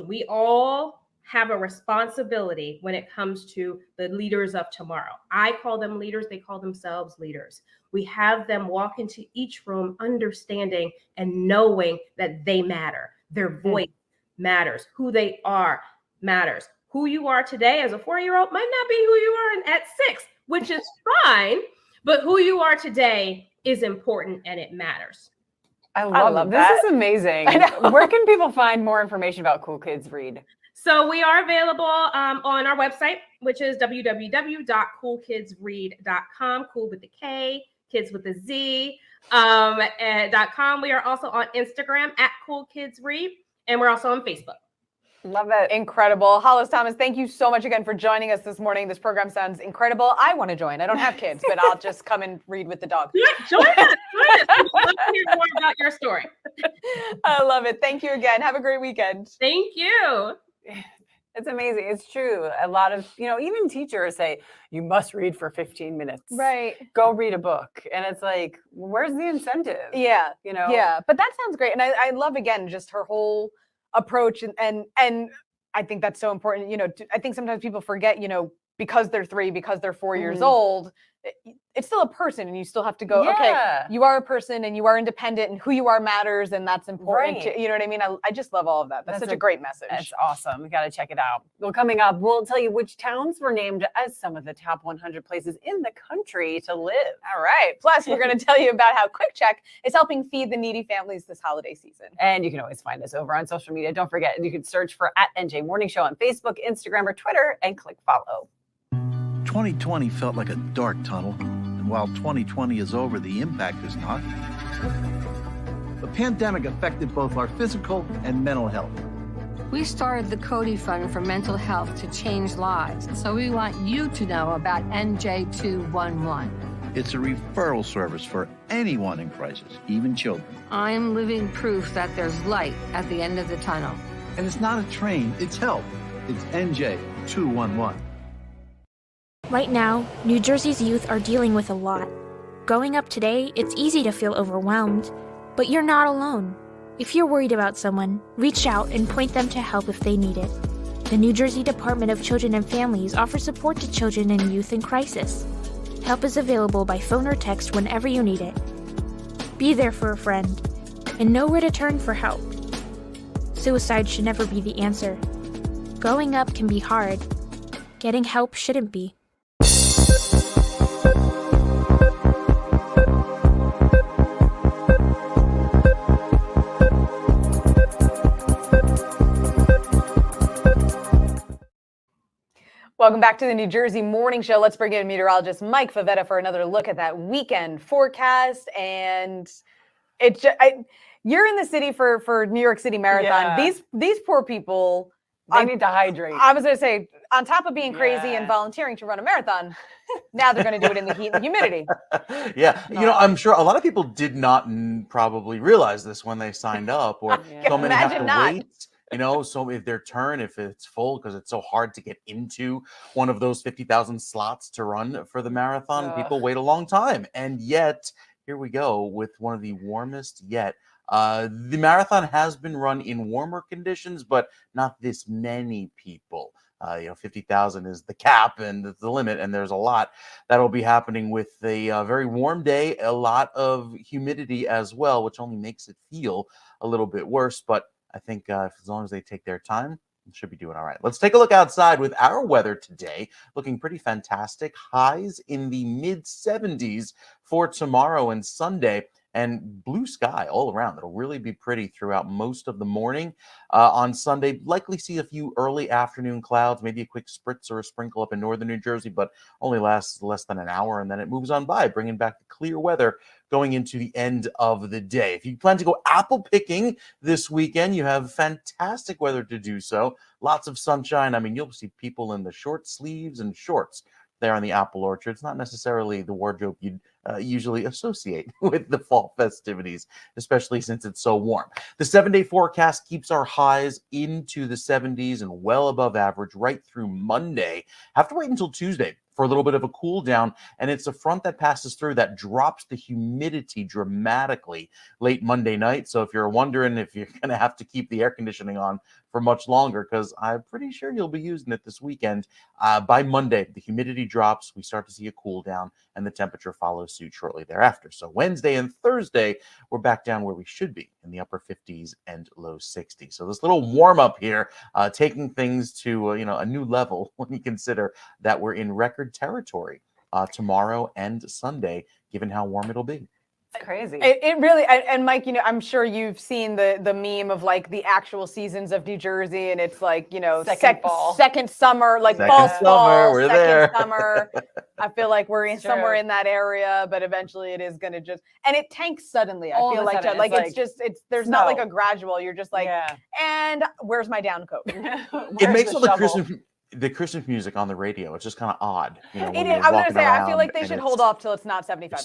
We all have a responsibility when it comes to the leaders of tomorrow. I call them leaders. They call themselves leaders. We have them walk into each room understanding and knowing that they matter. Their voice matters. Who they are matters. Who you are today as a 4-year-old might not be who you are at 6, which is fine, but who you are today is important and it matters. I love that. This is amazing. Where can people find more information about Cool Kids Read? So we are available on our website, which is www.coolkidsread.com, cool with the K, kids with the Z, .com. We are also on Instagram at Cool Kids Read, and we're also on Facebook. Love it. Incredible. Hollis Thomas, thank you so much again for joining us this morning. This program sounds incredible. I want to join. I don't have kids, but I'll just come and read with the dog. Join us. We'd love to hear more about your story. I love it. Thank you again. Have a great weekend. Thank you. It's amazing. It's true. A lot of, even teachers say, you must read for 15 minutes. Right. Go read a book. And it's like, where's the incentive? Yeah. Yeah. But that sounds great. And I love, again, just her whole approach. And I think that's so important. I think sometimes people forget, because they're 3, because they're 4 years old, it's still a person and you still have to go, okay, you are a person and you are independent and who you are matters. And that's important. Right. You know what I mean? I just love all of that. That's such a great message. That's awesome. We got to check it out. Well, coming up, we'll tell you which towns were named as some of the top 100 places in the country to live. All right. Plus, we're going to tell you about how Quick Check is helping feed the needy families this holiday season. And you can always find us over on social media. Don't forget, you can search for @NJ Morning Show on Facebook, Instagram, or Twitter, and click follow. 2020 felt like a dark tunnel, and while 2020 is over, the impact is not. The pandemic affected both our physical and mental health. We started the Cody Fund for Mental Health to change lives, so we want you to know about NJ211. It's a referral service for anyone in crisis, even children. I'm living proof that there's light at the end of the tunnel. And it's not a train, it's help. It's NJ211. Right now, New Jersey's youth are dealing with a lot. Growing up today, it's easy to feel overwhelmed, but you're not alone. If you're worried about someone, reach out and point them to help if they need it. The New Jersey Department of Children and Families offers support to children and youth in crisis. Help is available by phone or text whenever you need it. Be there for a friend, and know where to turn for help. Suicide should never be the answer. Growing up can be hard. Getting help shouldn't be. Welcome back to the New Jersey Morning Show. Let's bring in meteorologist Mike Favetta for another look at that weekend forecast. And it's just, you're in the city for New York City Marathon. Yeah. These poor people, they need to hydrate. I was going to say, on top of being crazy and volunteering to run a marathon, now they're going to do it in the heat and humidity. Yeah. I'm sure a lot of people did not probably realize this when they signed up, or so many have to wait. So if their turn, if it's full, because it's so hard to get into one of those 50,000 slots to run for the marathon, people wait a long time. And yet, here we go with one of the warmest yet The marathon has been run in warmer conditions, but not this many people. 50,000 is the cap and the limit, and there's a lot that'll be happening with a very warm day, a lot of humidity as well, which only makes it feel a little bit worse. But I think as long as they take their time, should be doing all right. Let's take a look outside with our weather today. Looking pretty fantastic. Highs in the mid 70s for tomorrow and Sunday, and blue sky all around. It'll really be pretty throughout most of the morning. On Sunday, likely see a few early afternoon clouds, maybe a quick spritz or a sprinkle up in northern New Jersey, but only lasts less than an hour, and then it moves on by, bringing back the clear weather going into the end of the day. If you plan to go apple picking this weekend, you have fantastic weather to do so. Lots of sunshine. I mean, you'll see people in the short sleeves and shorts there on the apple orchard. It's not necessarily the wardrobe you'd usually associate with the fall festivities, especially since it's so warm. The 7-day forecast keeps our highs into the 70s and well above average right through Monday. Have to wait until Tuesday for a little bit of a cool down, and it's a front that passes through that drops the humidity dramatically late Monday night. So if you're wondering if you're going to have to keep the air conditioning on for much longer, because I'm pretty sure you'll be using it this weekend, by Monday, the humidity drops, we start to see a cool down, and the temperature follows suit shortly thereafter. So Wednesday and Thursday, we're back down where we should be in the upper 50s and low 60s. So this little warm up here, taking things to a new level when you consider that we're in record territory tomorrow and Sunday, given how warm it'll be. It's crazy. It really, and Mike, I'm sure you've seen the meme of like the actual seasons of New Jersey, and it's like, second summer, like fall, we're second there. summer. I feel like we're somewhere in that area, but eventually it is going to and it tanks suddenly. I feel like there's not like a gradual. You're just like, and where's my down coat? It makes all the Christmas music on the radio. It's just kind of odd. I was going to say, I feel like they should hold off till it's not 75.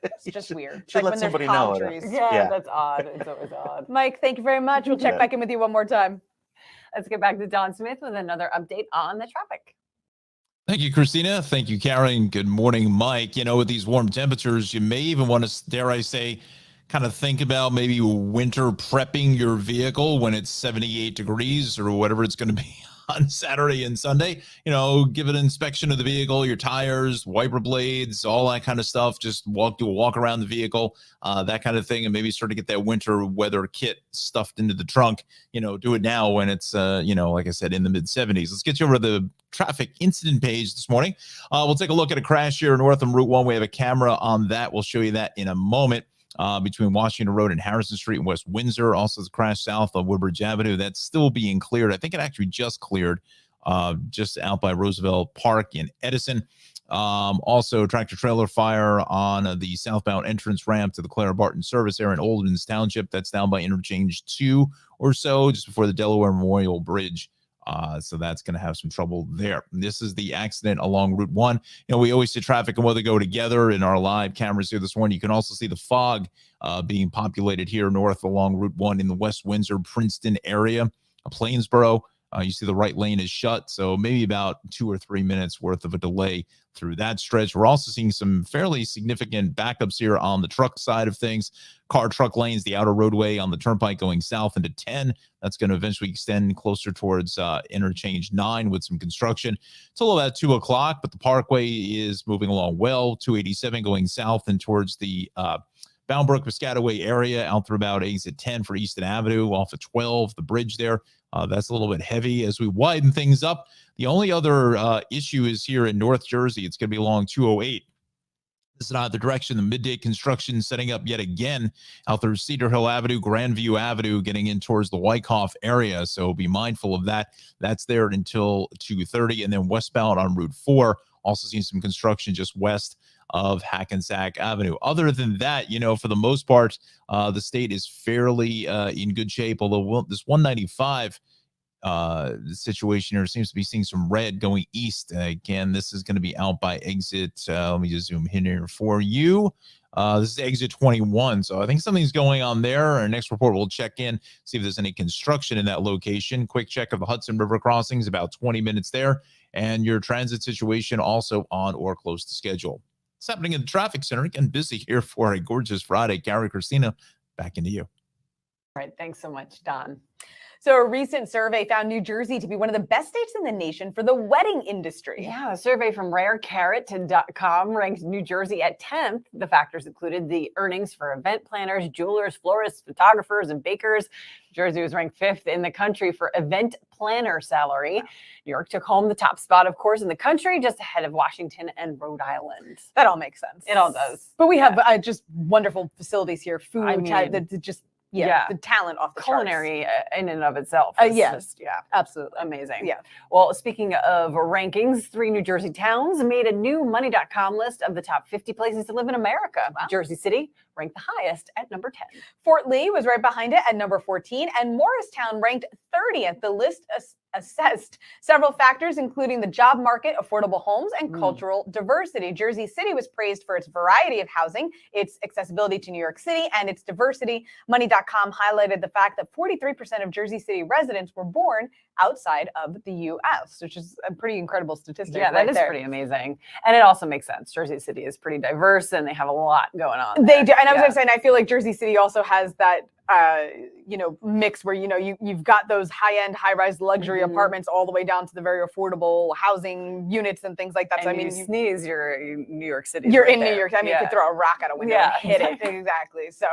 It's just weird. Should let somebody know. Yeah, that's odd. It's always odd. Mike, thank you very much. We'll check back in with you one more time. Let's get back to Don Smith with another update on the traffic. Thank you, Kristina. Thank you, Karen. Good morning, Mike. With these warm temperatures, you may even want to, dare I say, kind of think about maybe winter prepping your vehicle when it's 78 degrees or whatever it's going to be on Saturday and Sunday. Give an inspection of the vehicle, your tires, wiper blades, all that kind of stuff. Just do a walk around the vehicle, that kind of thing, and maybe start to get that winter weather kit stuffed into the trunk. Do it now when it's, like I said, in the mid 70s. Let's get you over to the traffic incident page this morning. We'll take a look at a crash here north on Route 1. We have a camera on that. We'll show you that in a moment. Between Washington Road and Harrison Street in West Windsor. Also, the crash south on Woodbridge Avenue. That's still being cleared. I think it actually just cleared just out by Roosevelt Park in Edison. Also, tractor-trailer fire on the southbound entrance ramp to the Clara Barton service area in Oldens Township. That's down by Interchange 2 or so, just before the Delaware Memorial Bridge. So that's going to have some trouble there. This is the accident along Route 1. We always see traffic and weather go together in our live cameras here this morning. You can also see the fog being populated here north along Route 1 in the West Windsor, Princeton area, Plainsboro. You see the right lane is shut, so maybe about 2 or 3 minutes worth of a delay through that stretch. We're also seeing some fairly significant backups here on the truck side of things. Truck lanes, the outer roadway on the turnpike going south into 10. That's going to eventually extend closer towards Interchange 9 with some construction. It's all about 2 o'clock, but the Parkway is moving along well. 287 going south and towards the Boundbrook Piscataway area out through about exit 10 for Easton Avenue off of 12, the bridge there. That's a little bit heavy as we widen things up. The only other issue is here in North Jersey. It's going to be along 208. This is not the direction. The midday construction setting up yet again out through Cedar Hill Avenue, Grandview Avenue, getting in towards the Wyckoff area. So be mindful of that. That's there until 2:30. And then westbound on Route 4, also seeing some construction just west of Hackensack Avenue. Other than that, for the most part, the state is fairly in good shape, although this 195 situation here seems to be seeing some red going east. Again, this is going to be out by exit. Let me just zoom in here for you. This is exit 21. So I think something's going on there. Our next report, we'll check in, see if there's any construction in that location. Quick check of the Hudson River crossings, about 20 minutes there. And your transit situation also on or close to schedule. What's happening in the traffic center? Again, busy here for a gorgeous Friday. Cara, Kristina, back into you. All right. Thanks so much, Don. So a recent survey found New Jersey to be one of the best states in the nation for the wedding industry. Yeah, a survey from RareCarrot.com ranked New Jersey at 10th. The factors included the earnings for event planners, jewelers, florists, photographers, and bakers. New Jersey was ranked 5th in the country for event planner salary. New York took home the top spot, of course, in the country, just ahead of Washington and Rhode Island. That all makes sense. It all does. But we have just wonderful facilities here. Food, I mean, the talent off the culinary in and of itself. Yes, absolutely amazing. Yeah. Well, speaking of rankings, 3 New Jersey towns made a new Money.com list of the top 50 places to live in America. Wow. Jersey City ranked the highest at number 10. Fort Lee was right behind it at number 14, and Morristown ranked 30th. The list assessed several factors, including the job market, affordable homes, and cultural diversity. Jersey City was praised for its variety of housing, its accessibility to New York City, and its diversity. Money.com highlighted the fact that 43% of Jersey City residents were born outside of the U.S., which is a pretty incredible statistic. Yeah, that is pretty amazing. And it also makes sense. Jersey City is pretty diverse, and they have a lot going on. They do. And I was going to say, and I feel like Jersey City also has that mix where, you've got those high-end, high-rise luxury apartments all the way down to the very affordable housing units and things like that. So, you sneeze, you're in New York City. You're in New York. I mean, you could throw a rock out a window and hit it. Exactly. So,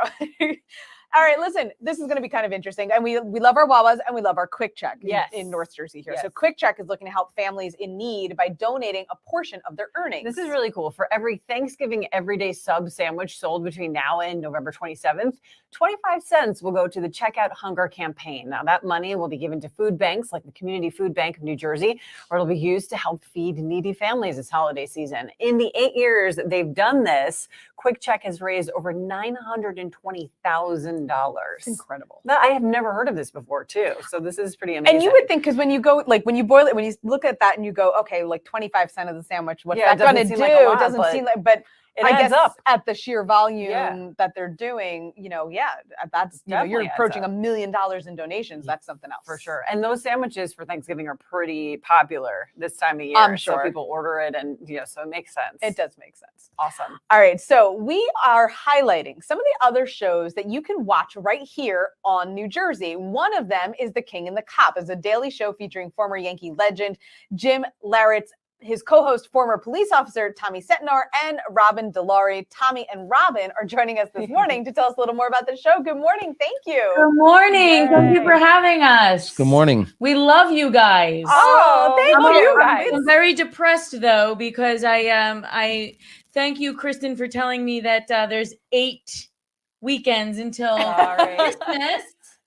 all right, listen, this is going to be kind of interesting. And we love our Wawas and we love our Quick Check in North Jersey here. Yes. So Quick Check is looking to help families in need by donating a portion of their earnings. This is really cool. For every Thanksgiving Everyday Sub sandwich sold between now and November 27th, 25 cents will go to the Checkout Hunger campaign. Now, that money will be given to food banks like the Community Food Bank of New Jersey, or it'll be used to help feed needy families this holiday season. In the 8 years that they've done this, Quick Check has raised over $920,000. Incredible. I have never heard of this before, too. So this is pretty amazing. And you would think, because when you go, when you boil it, when you look at that and you go, okay, 25 cents of the sandwich, what's that going to do? It doesn't seem like, but I guess up at the sheer volume that they're doing, that's, you're approaching $1 million in donations. That's something else. For sure. And those sandwiches for Thanksgiving are pretty popular this time of year. I'm sure. So people order it and, so it makes sense. It does make sense. Awesome. All right. So we are highlighting some of the other shows that you can watch right here on New Jersey. One of them is The King and the Cop. It's a daily show featuring former Yankee legend Jim Larratt's, his co-host, former police officer Tommy Setnar, and Robin DeLaurie. Tommy and Robin are joining us this morning to tell us a little more about the show. Good morning. Thank you. Good morning. Yay. Thank you for having us. Good morning. We love you guys. Oh, thank you guys. I'm very depressed though, because I thank you, Kristen, for telling me that there's 8 weekends until Christmas.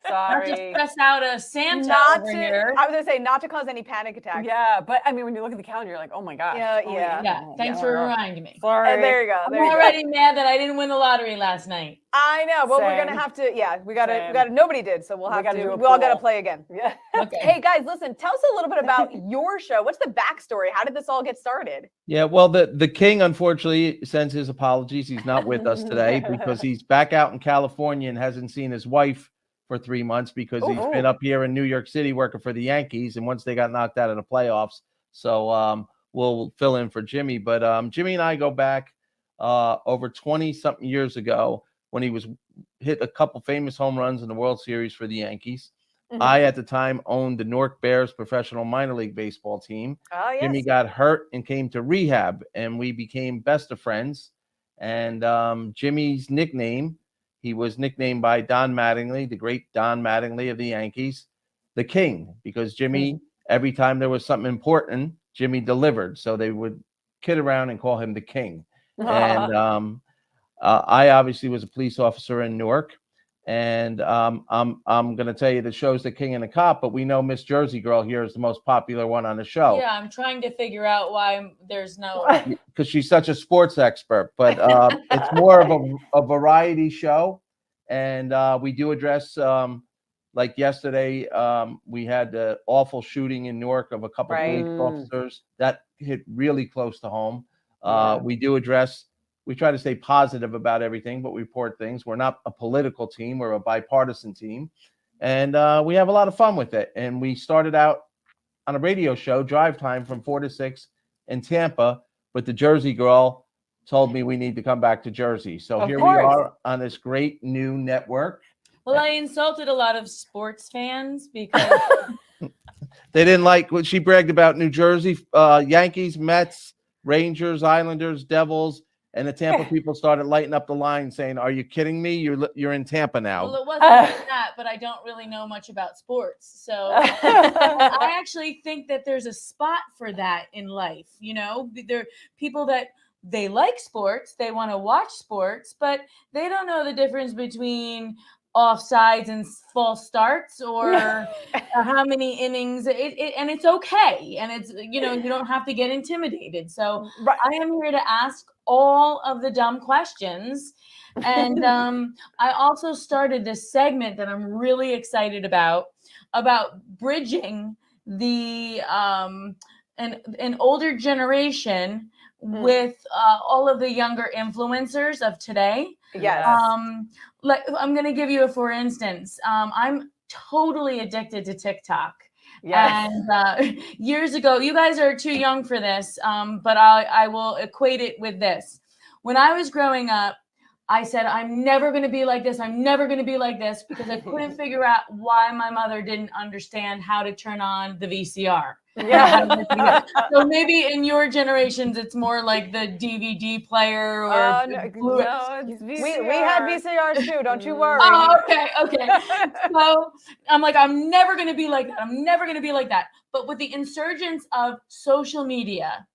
Sorry. Not to stress out a Santa over here. I was going to say, not to cause any panic attacks. Yeah, but I mean, when you look at the calendar, you're like, oh my gosh. Yeah. Thanks for reminding me. Sorry. There you go. I'm already mad that I didn't win the lottery last night. I know, but we're gonna have to. Yeah, we gotta. Nobody did, so we'll have to. We all gotta play again. Yeah. Okay. Hey guys, listen. Tell us a little bit about your show. What's the backstory? How did this all get started? Yeah, well, the king unfortunately sends his apologies. He's not with us today because he's back out in California and hasn't seen his wife for 3 months because he's been up here in New York City working for the Yankees. And once they got knocked out of the playoffs, so we'll fill in for Jimmy. But Jimmy and I go back over 20 something years ago when he was hit a couple famous home runs in the World Series for the Yankees. Mm-hmm. I, at the time, owned the Newark Bears professional minor league baseball team. Oh, yes. Jimmy got hurt and came to rehab, and we became best of friends. And Jimmy's nickname, he was nicknamed by Don Mattingly, the great Don Mattingly of the Yankees, the King, because Jimmy, every time there was something important, Jimmy delivered. So they would kid around and call him the King. And I obviously was a police officer in Newark. And I'm going to tell you the show's The King and the Cop, but we know Miss Jersey Girl here is the most popular one on the show. Yeah, I'm trying to figure out why there's no... Because she's such a sports expert, but it's more of a variety show. And we do address, like yesterday, we had the awful shooting in Newark of a couple of police officers. That hit really close to home. We do address... We try to stay positive about everything, but we report things. We're not a political team. We're a bipartisan team. And we have a lot of fun with it. And we started out on a radio show, Drive Time, from 4 to 6 in Tampa with the Jersey Girl told me we need to come back to Jersey. So Of here course. we are on this great new network. Well, I insulted a lot of sports fans because They didn't like what she bragged about New Jersey, Yankees, Mets, Rangers, Islanders, Devils, and the Tampa people started lighting up the line saying, "Are you kidding me? You're in Tampa now." well, it wasn't that, but I don't really know much about sports. So I actually think that there's a spot for that in life. You know, there are people that they like sports, they want to watch sports, but they don't know the difference between offsides and false starts or how many innings and it's okay, and it's, you know, you don't have to get intimidated. So I am here to ask all of the dumb questions, and I also started this segment that I'm really excited about bridging the an older generation with all of the younger influencers of today. Yes. Like I'm going to give you a for instance. I'm totally addicted to TikTok. Yes. And years ago, you guys are too young for this, but I will equate it with this. When I was growing up, I said, I'm never going to be like this. I'm never going to be like this, because I couldn't figure out why my mother didn't understand how to turn on the VCR. Yeah. So maybe in your generations, it's more like the DVD player or No, it's we VCR. had VCRs too. Don't you worry. Oh, okay. So I'm like, I'm never going to be like that. I'm never going to be like that. But with the insurgence of social media,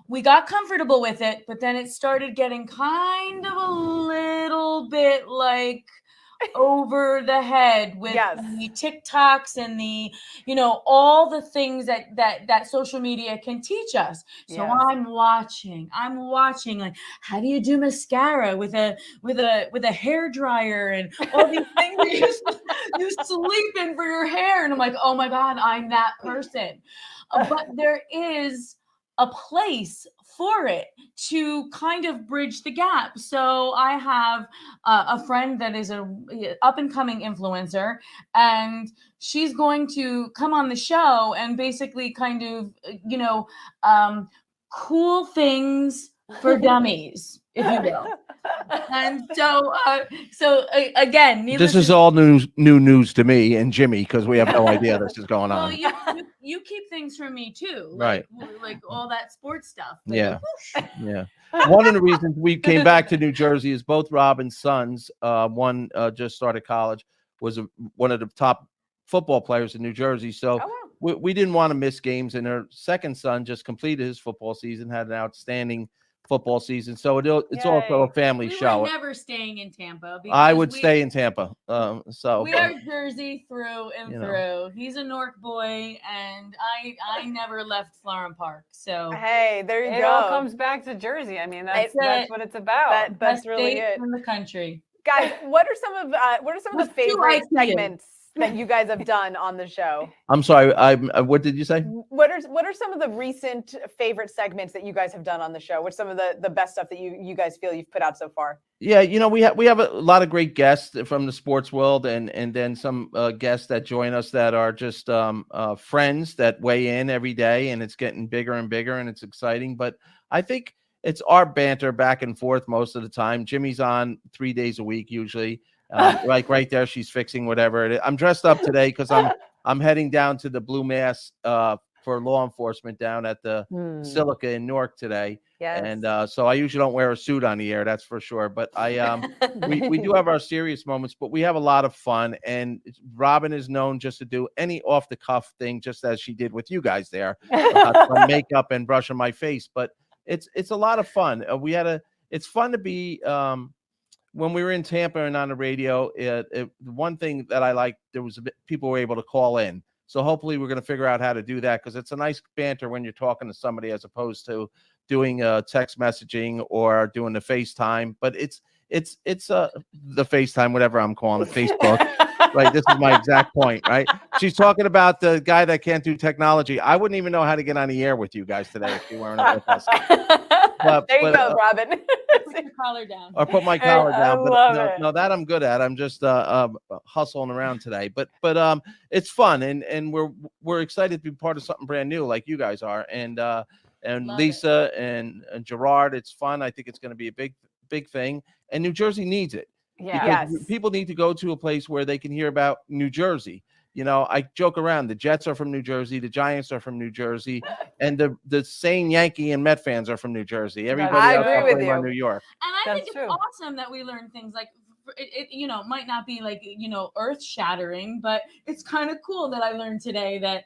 we got comfortable with it, but then it started getting kind of a little bit like over the head with the TikToks and the, you know, all the things that social media can teach us. So I'm watching like, how do you do mascara with a hair dryer and all these things that you sleep in for your hair, and I'm like, oh my God, I'm that person. But there is a place for it to kind of bridge the gap. So I have a friend that is a up and coming influencer, and she's going to come on the show and basically kind of, you know, cool things for dummies, if you will. And so, again, This is all new news to me and Jimmy, because we have no idea this is going on. Well, you keep things from me too, Right? Like all that sports stuff. Like, Yeah. One of the reasons we came back to New Jersey is both Robin's sons. One just started college, was one of the top football players in New Jersey. So we didn't want to miss games. And her second son just completed his football season, had an outstanding football season. So it's also a family show. We're never staying in Tampa. I would stay in Tampa. So we are Jersey through and through. He's a Newark boy, and I never left Florham Park. So hey, there you go. It all comes back to Jersey. I mean, that's what it's about. That's really it. In the country, guys. What are some of the favorite segments that you guys have done on the show? I'm sorry. What did you say? What are some of the recent favorite segments that you guys have done on the show? What's some of the best stuff that you guys feel you've put out so far? Yeah, you know, we have a lot of great guests from the sports world, and then some guests that join us that are just friends that weigh in every day, and it's getting bigger and bigger, and it's exciting. But I think it's our banter back and forth most of the time. Jimmy's on 3 days a week usually. Like right there, she's fixing whatever it is. I'm dressed up today because I'm heading down to the Blue Mass for law enforcement down at the Silica in Newark today. Yes. And so I usually don't wear a suit on the air, that's for sure. But we do have our serious moments, but we have a lot of fun. And Robin is known just to do any off the cuff thing, just as she did with you guys there, some makeup and brushing my face. But it's a lot of fun. It's fun to be. When we were in Tampa and on the radio, the one thing that I liked, there was people were able to call in. So hopefully we're going to figure out how to do that, because it's a nice banter when you're talking to somebody as opposed to doing text messaging or doing the FaceTime. But it's the FaceTime, whatever I'm calling it, Facebook. Right, this is my exact point. Right, she's talking about the guy that can't do technology. I wouldn't even know how to get on the air with you guys today if you weren't with us. There you go, Robin. put your collar down. Or put my collar down. But it. no, that I'm good at. I'm just hustling around today. But it's fun, and we're excited to be part of something brand new like you guys are. And and Love Lisa and Gerard. It's fun. I think it's going to be a big thing, and New Jersey needs it. Yeah. Because people need to go to a place where they can hear about New Jersey. You know, I joke around. The Jets are from New Jersey. The Giants are from New Jersey, and the same Yankee and Met fans are from New Jersey. Everybody I else agree is with from you. New York. And I think That's it's true. awesome that we learn things like it might not be like, earth shattering, but it's kind of cool that I learned today that,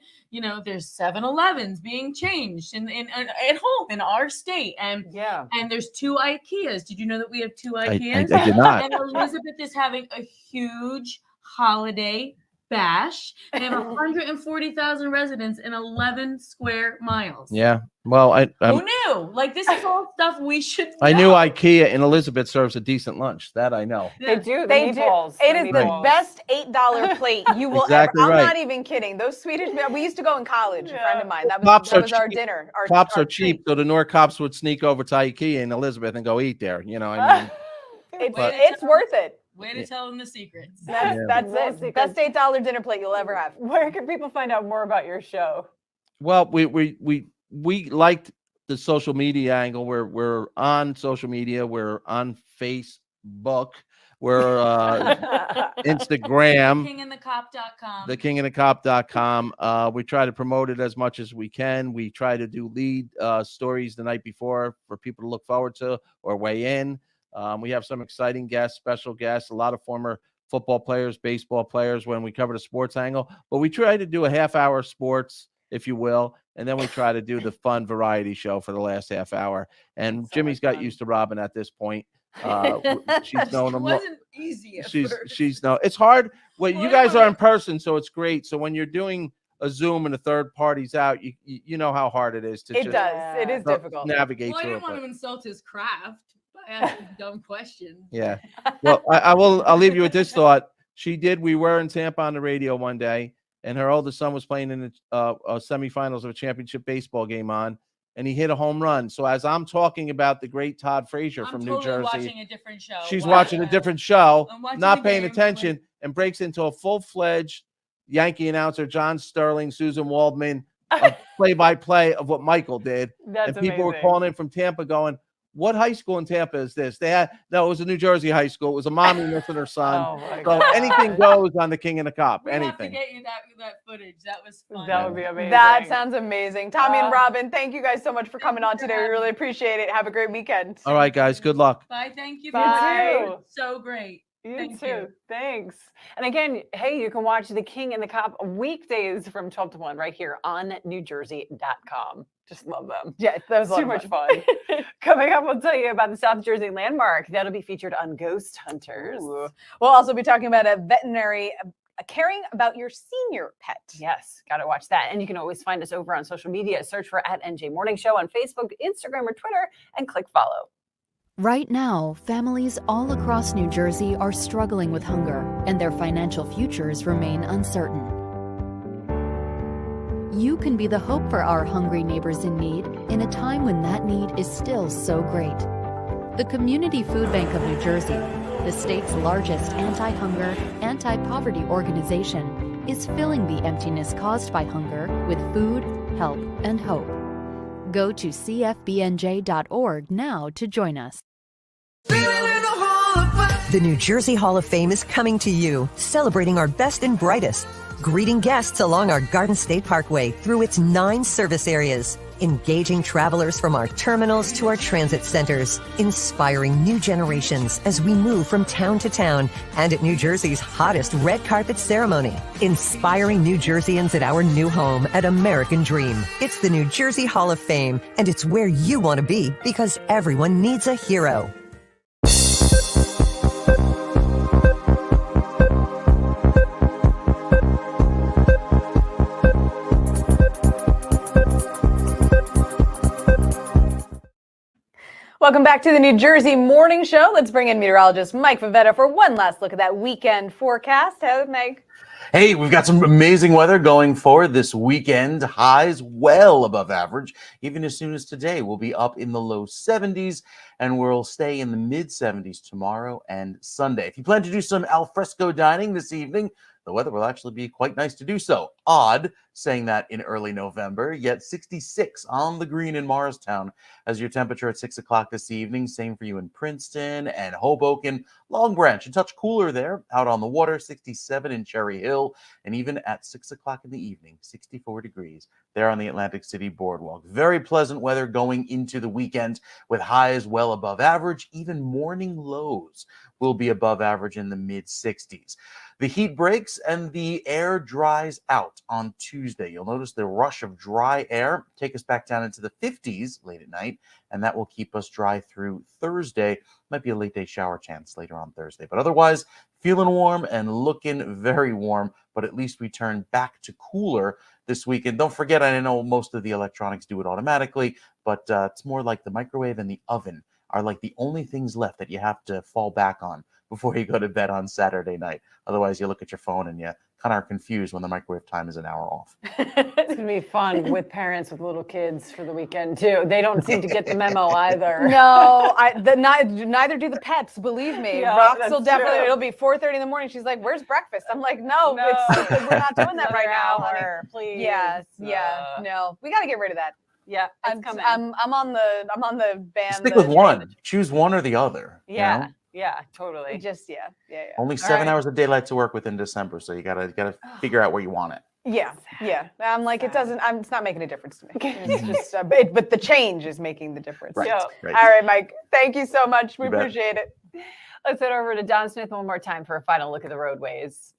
there's 7-Elevens being changed in at home in our state. And and there's 2 IKEAs. Did you know that we have 2 IKEAs? I did not. And Elizabeth is having a huge holiday bash. They have 140,000 residents in 11 square miles. Yeah. Well, Who knew? Like, this is all stuff we should know. I knew IKEA in Elizabeth serves a decent lunch. That I know. They do. They do. It is the meatballs. best $8 plate you will Exactly ever. I'm right. not even kidding. Those Swedish. We used to go in college. A friend of mine. That Cops was are our cheap. dinner. Cops our are cheap, treat. so the North cops would sneak over to IKEA in Elizabeth and go eat there. You know, I mean, It's worth it. Way to tell them the secrets. That's it. Best $8 dinner plate you'll ever have. Where can people find out more about your show? well, we liked the social media angle. We're on social media. We're on Facebook. We're Instagram. KingandTheCop.com. TheKingandTheCop.com. We try to promote it as much as we can. We try to do lead stories the night before for people to look forward to or weigh in. We have some exciting guests, special guests, a lot of former football players, baseball players when we cover the sports angle. But we try to do a half-hour sports, if you will, and then we try to do the fun variety show for the last half hour. And Jimmy's got used to Robin at this point. She's known him. wasn't easy. She's no. It's hard. Well, you guys are in person, so it's great. So when you're doing a Zoom and a third party's out, you know how hard it is to It does. It is difficult. navigate Well, I through didn't it. want to insult his craft by asking dumb questions. Yeah. Well, I'll leave you with this thought. We were in Tampa on the radio one day, and her oldest son was playing in the semifinals of a championship baseball game and he hit a home run. So as I'm talking about the great Todd Frazier from New Jersey, watching a different show. she's watching a different show, I'm watching not the paying game, attention, and breaks into a full-fledged Yankee announcer, John Sterling, Susan Waldman, play-by-play of what Michael did. That's and people were amazing. calling in from Tampa going, what high school in Tampa is this? It was a New Jersey high school. It was a mommy missing her son. Oh my So God. anything goes on the King and the Cop. We have to Anything. get you that footage. That was fun. That would be amazing. That sounds amazing. Tommy and Uh, Robin, thank you guys so much for coming on today. We really appreciate it. Have a great weekend. All right, guys. Good luck. Bye. Thank you. Bye. For so great. You Thank too. you. Thanks. And again, hey, you can watch The King and the Cop weekdays from 12 to 1 right here on NewJersey.com. Just love them. Yeah, that was a lot Too of much fun. fun. Coming up, we'll tell you about the South Jersey landmark that'll be featured on Ghost Hunters. Ooh. We'll also be talking about a veterinary caring about your senior pet. Yes, got to watch that. And you can always find us over on social media. Search for @NJ Morning Show on Facebook, Instagram, or Twitter, and click follow. Right now, families all across New Jersey are struggling with hunger, and their financial futures remain uncertain. You can be the hope for our hungry neighbors in need in a time when that need is still so great. The Community Food Bank of New Jersey, the state's largest anti-hunger, anti-poverty organization, is filling the emptiness caused by hunger with food, help, and hope. Go to cfbnj.org now to join us. The New Jersey Hall of Fame is coming to you, celebrating our best and brightest, greeting guests along our Garden State Parkway through its 9 service areas, engaging travelers from our terminals to our transit centers, inspiring new generations as we move from town to town, and at New Jersey's hottest red carpet ceremony, inspiring New Jerseyans at our new home at American Dream. It's the New Jersey Hall of Fame, and it's where you want to be because everyone needs a hero. Welcome back to the New Jersey Morning Show. Let's bring in meteorologist Mike Favetta for one last look at that weekend forecast. Hey, Mike. Hey, we've got some amazing weather going forward this weekend. Highs well above average. Even as soon as today, we'll be up in the low 70s and we'll stay in the mid 70s tomorrow and Sunday. If you plan to do some al fresco dining this evening, the weather will actually be quite nice to do so. Odd saying that in early November, yet 66 on the green in Morristown as your temperature at 6 o'clock this evening. Same for you in Princeton and Hoboken. Long Branch, a touch cooler there. Out on the water, 67 in Cherry Hill. And even at 6 o'clock in the evening, 64 degrees there on the Atlantic City Boardwalk. Very pleasant weather going into the weekend with highs well above average. Even morning lows will be above average in the mid-60s. The heat breaks and the air dries out on Tuesday. You'll notice the rush of dry air take us back down into the 50s late at night, and that will keep us dry through Thursday. Might be a late day shower chance later on Thursday, but otherwise feeling warm and looking very warm, but at least we turn back to cooler this week. And don't forget, I know most of the electronics do it automatically, but it's more like the microwave and the oven are like the only things left that you have to fall back on before you go to bed on Saturday night. Otherwise, you look at your phone and you kind of are confused when the microwave time is an hour off. It's going to be fun with parents with little kids for the weekend, too. They don't seem to get the memo either. No, neither do the pets, believe me. Yeah, Rox will that's definitely, true. it'll be 4:30 in the morning. She's like, where's breakfast? I'm like, no. We're not doing that right now, honey. Please. Yes, no. We got to get rid of that. Yeah, I'm on the band. Stick with one. Choose one or the other. Yeah. You know? Yeah, totally. Just Only 7 hours of daylight to work with in December, so you gotta figure out where you want it. Yeah. I'm like, it's not making a difference to me. It's just, but the change is making the difference. Right. So, Right. all right, Mike. Thank you so much. We You bet. appreciate it. Let's head over to Don Smith one more time for a final look at the roadways.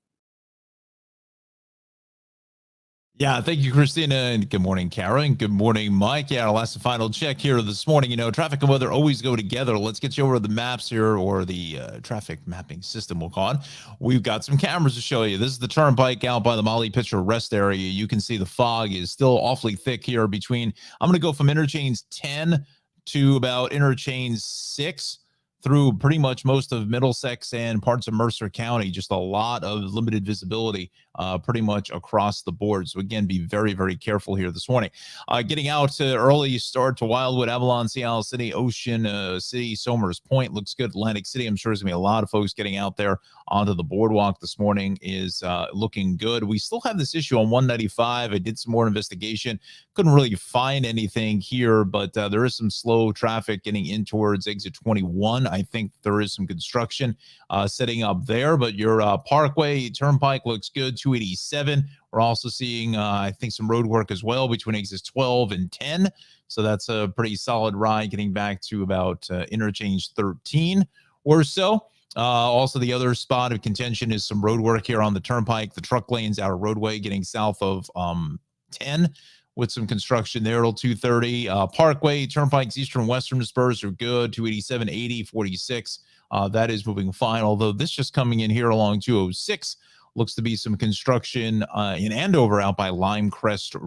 Yeah, thank you, Kristina, and good morning, Cara, and good morning, Mike. Yeah, our last and final check here this morning. You know, traffic and weather always go together. Let's get you over to the maps here, or the traffic mapping system, we'll call it. We've got some cameras to show you. This is the turnpike out by the Molly Pitcher rest area. You can see the fog is still awfully thick here between, I'm going to go from interchange 10 to about interchange 6. Through pretty much most of Middlesex and parts of Mercer County. Just a lot of limited visibility pretty much across the board. So again, be very, very careful here this morning. Getting out to early start to Wildwood, Avalon, Seattle City, Ocean City, Somers Point looks good. Atlantic City, I'm sure there's going to be a lot of folks getting out there onto the boardwalk this morning is looking good. We still have this issue on 195. I did some more investigation. Couldn't really find anything here, but there is some slow traffic getting in towards exit 21. I think there is some construction setting up there, but your Parkway Turnpike looks good. 287. We're also seeing, I think, some road work as well between exits 12 and 10. So that's a pretty solid ride getting back to about interchange 13 or so. Also, the other spot of contention is some road work here on the Turnpike. The truck lanes outer roadway getting south of 10. With some construction there till 230. Parkway, Turnpike's eastern and western spurs are good. 287, 80, 46. That is moving fine, although this just coming in here along 206 looks to be some construction in Andover out by Lime Crest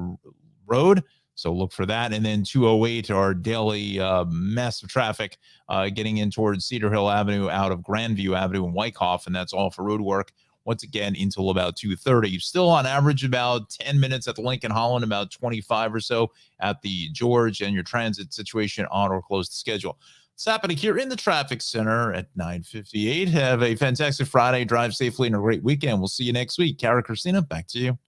Road. So look for that. And then 208, our daily mess of traffic getting in towards Cedar Hill Avenue out of Grandview Avenue and Wyckoff, and that's all for road work. Once again, until about 2:30. Still on average about 10 minutes at the Lincoln Holland, about 25 or so at the George, and your transit situation on or close to schedule. It's happening here in the traffic center at 9:58. Have a fantastic Friday. Drive safely and a great weekend. We'll see you next week. Cara, Kristina, back to you.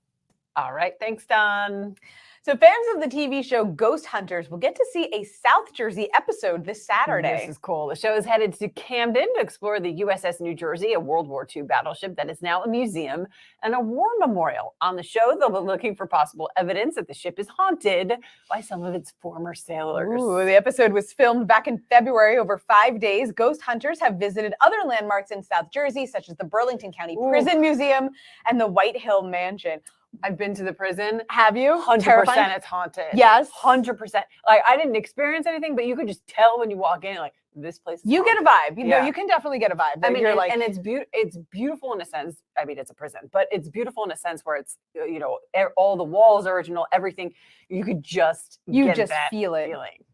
All right. Thanks, Don. So fans of the TV show Ghost Hunters will get to see a South Jersey episode this Saturday. This is cool. The show is headed to Camden to explore the USS New Jersey, a World War II battleship that is now a museum and a war memorial. On the show, they'll be looking for possible evidence that the ship is haunted by some of its former sailors. Ooh, the episode was filmed back in February over 5 days. Ghost Hunters have visited other landmarks in South Jersey, such as the Burlington County Prison Museum and the White Hill Mansion. I've been to the prison. Have you? 100% Terrifying? it's haunted. Yes. 100%. Like, I didn't experience anything, but you could just tell when you walk in, like, this place is You haunted. get a vibe. You know, Yeah. you can definitely get a vibe. I mean, you're and, like, and it's beautiful in a sense. I mean, it's a prison, but it's beautiful in a sense where it's, you know, all the walls are original, everything. You could just get that feel it. feeling.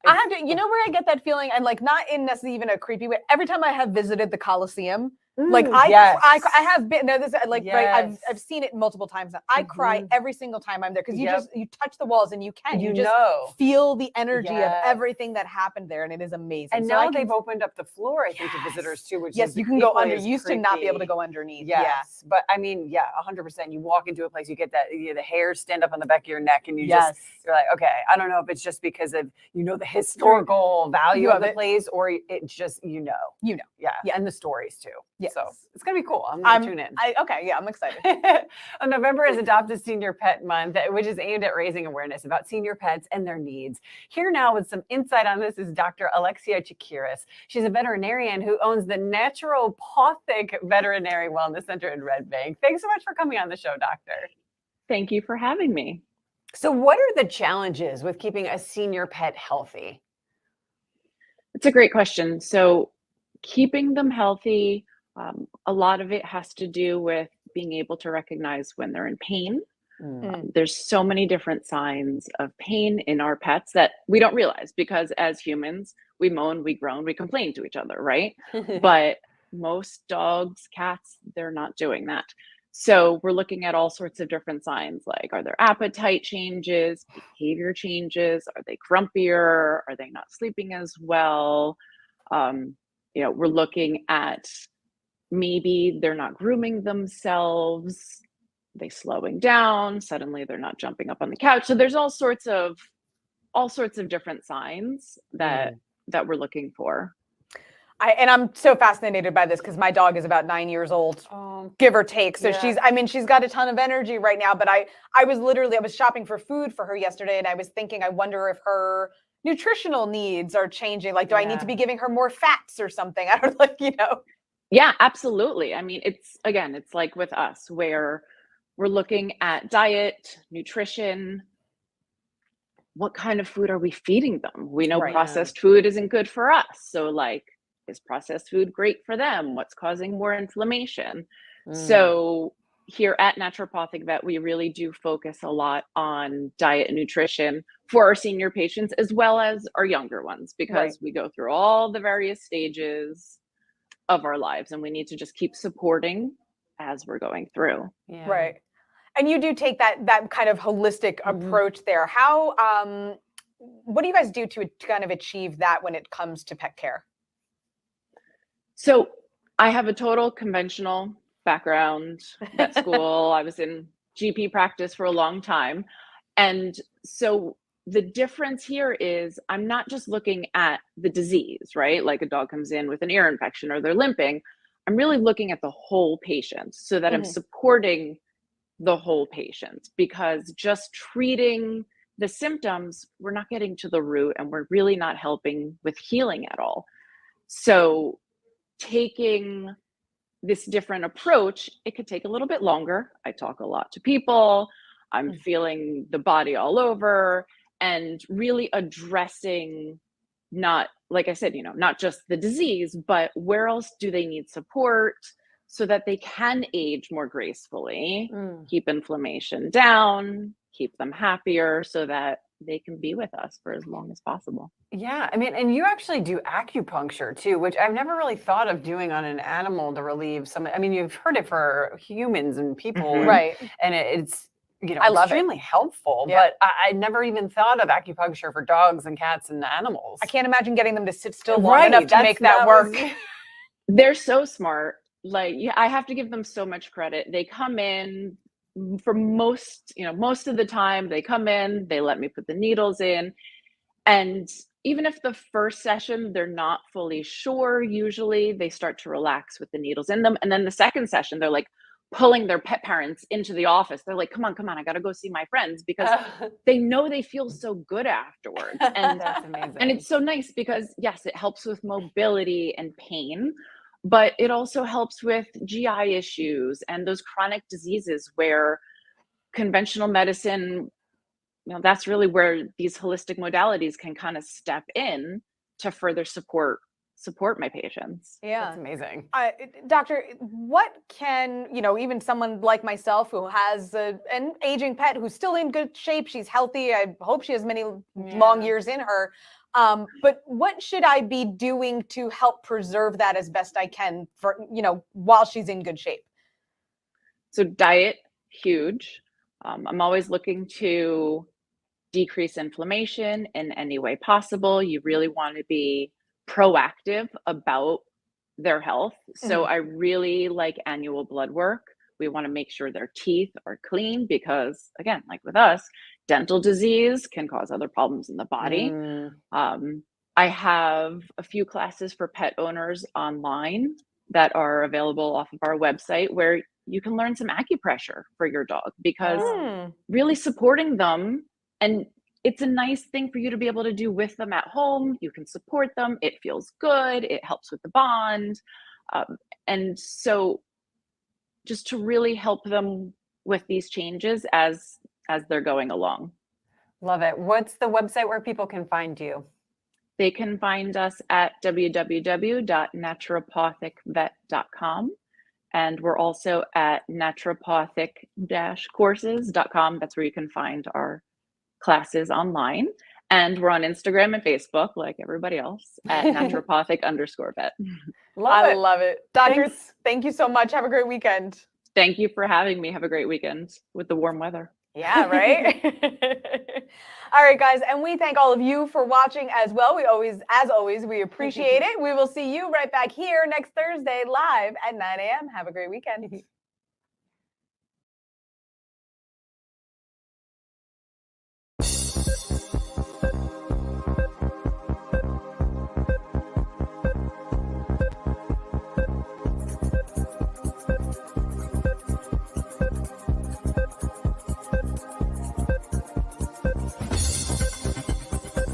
I have to, you know where I get that feeling, and like not in necessarily even a creepy way. Every time I have visited the Coliseum, Like yes. I have been, no, this like right, Yes. I've seen it multiple times. I cry every single time I'm there because Yep. you touch the walls and you You just know. feel the energy of Yes. everything that happened there, and it is amazing. And So now I can, they've opened up the floor, I think, to visitors too, which yes, is you can go equally under. as You used to not be able to creepy. go underneath. Yes, but I mean, yeah, 100%. You walk into a place, you get that the hairs stand up on the back of your neck, and you're like, okay, I don't know if it's just because of the historical value of the place, or it's just yeah, and the stories too. Yes. So it's gonna be cool. I'm gonna tune in. I'm excited. November is Adopted Senior Pet Month, which is aimed at raising awareness about senior pets and their needs. Here now with some insight on this is Dr. Alexia Chakiris. She's a veterinarian who owns the Naturopathic Veterinary Wellness Center in Red Bank. Thanks so much for coming on the show, Doctor. Thank you for having me. So what are the challenges with keeping a senior pet healthy? It's a great question. So keeping them healthy, a lot of it has to do with being able to recognize when they're in pain. There's so many different signs of pain in our pets that we don't realize, because as humans, we moan, we groan, we complain to each other, right? But most dogs, cats, they're not doing that. So we're looking at all sorts of different signs, like are there appetite changes, behavior changes, are they grumpier, are they not sleeping as well? We're looking at maybe they're not grooming themselves, they slowing down, suddenly they're not jumping up on the couch. So there's all sorts of different signs that we're looking for. I'm so fascinated by this because my dog is about 9 years old, give or take. So she's got a ton of energy right now, but I was shopping for food for her yesterday, and I was thinking, I wonder if her nutritional needs are changing. Like, do I need to be giving her more fats or something? I don't Yeah, absolutely. I mean, it's like with us, where we're looking at diet, nutrition. What kind of food are we feeding them? We know processed food isn't good for us. So is processed food great for them? What's causing more inflammation? So here at Naturopathic Vet, we really do focus a lot on diet and nutrition for our senior patients as well as our younger ones, because we go through all the various stages of our lives, and we need to just keep supporting as we're going through. Yeah. Right. And you do take that kind of holistic approach there. How what do you guys do to kind of achieve that when it comes to pet care? So I have a total conventional background, vet school. I was in GP practice for a long time. And so the difference here is I'm not just looking at the disease, right? Like a dog comes in with an ear infection or they're limping. I'm really looking at the whole patient so that I'm supporting the whole patient, because just treating the symptoms, we're not getting to the root, and we're really not helping with healing at all. So taking this different approach, it could take a little bit longer. I talk a lot to people. I'm feeling the body all over, and really addressing, not, like I said, not just the disease, but where else do they need support so that they can age more gracefully, keep inflammation down, keep them happier so that they can be with us for as long as possible. Yeah, I mean, and you actually do acupuncture too, which I've never really thought of doing on an animal to relieve some. I mean, you've heard it for humans and people, right? And it's I love extremely helpful. But I never even thought of acupuncture for dogs and cats and animals. I can't imagine getting them to sit still long enough to make that work. They're so smart. I have to give them so much credit. They come in for most of the time. They come in, they let me put the needles in, and even if the first session they're not fully sure, usually they start to relax with the needles in them. And then the second session, they're like pulling their pet parents into the office. They're like, come on, I got to go see my friends, because they know they feel so good afterwards. And that's amazing. And it's so nice because, yes, it helps with mobility and pain, but it also helps with GI issues and those chronic diseases where conventional medicine, that's really where these holistic modalities can kind of step in to further support support my patients. Yeah. That's amazing. Doctor, what can, even someone like myself who has an aging pet who's still in good shape, she's healthy, I hope she has many long years in her, but what should I be doing to help preserve that as best I can for, while she's in good shape? So diet, huge. I'm always looking to decrease inflammation in any way possible. You really want to be proactive about their health. So I really like annual blood work. We want to make sure their teeth are clean because, again, like with us, dental disease can cause other problems in the body. I have a few classes for pet owners online that are available off of our website where you can learn some acupressure for your dog because really supporting them, and it's a nice thing for you to be able to do with them at home. You can support them. It feels good. It helps with the bond. And so just to really help them with these changes as they're going along. Love it. What's the website where people can find you? They can find us at www.naturopathicvet.com. And we're also at naturopathic-courses.com. That's where you can find our classes online. And we're on Instagram and Facebook, like everybody else, at naturopathic_vet. I love it. Doctors, thank you so much. Have a great weekend. Thank you for having me. Have a great weekend with the warm weather. Yeah, right? All right, guys. And we thank all of you for watching as well. As always, we appreciate it. We will see you right back here next Thursday live at 9 a.m. Have a great weekend.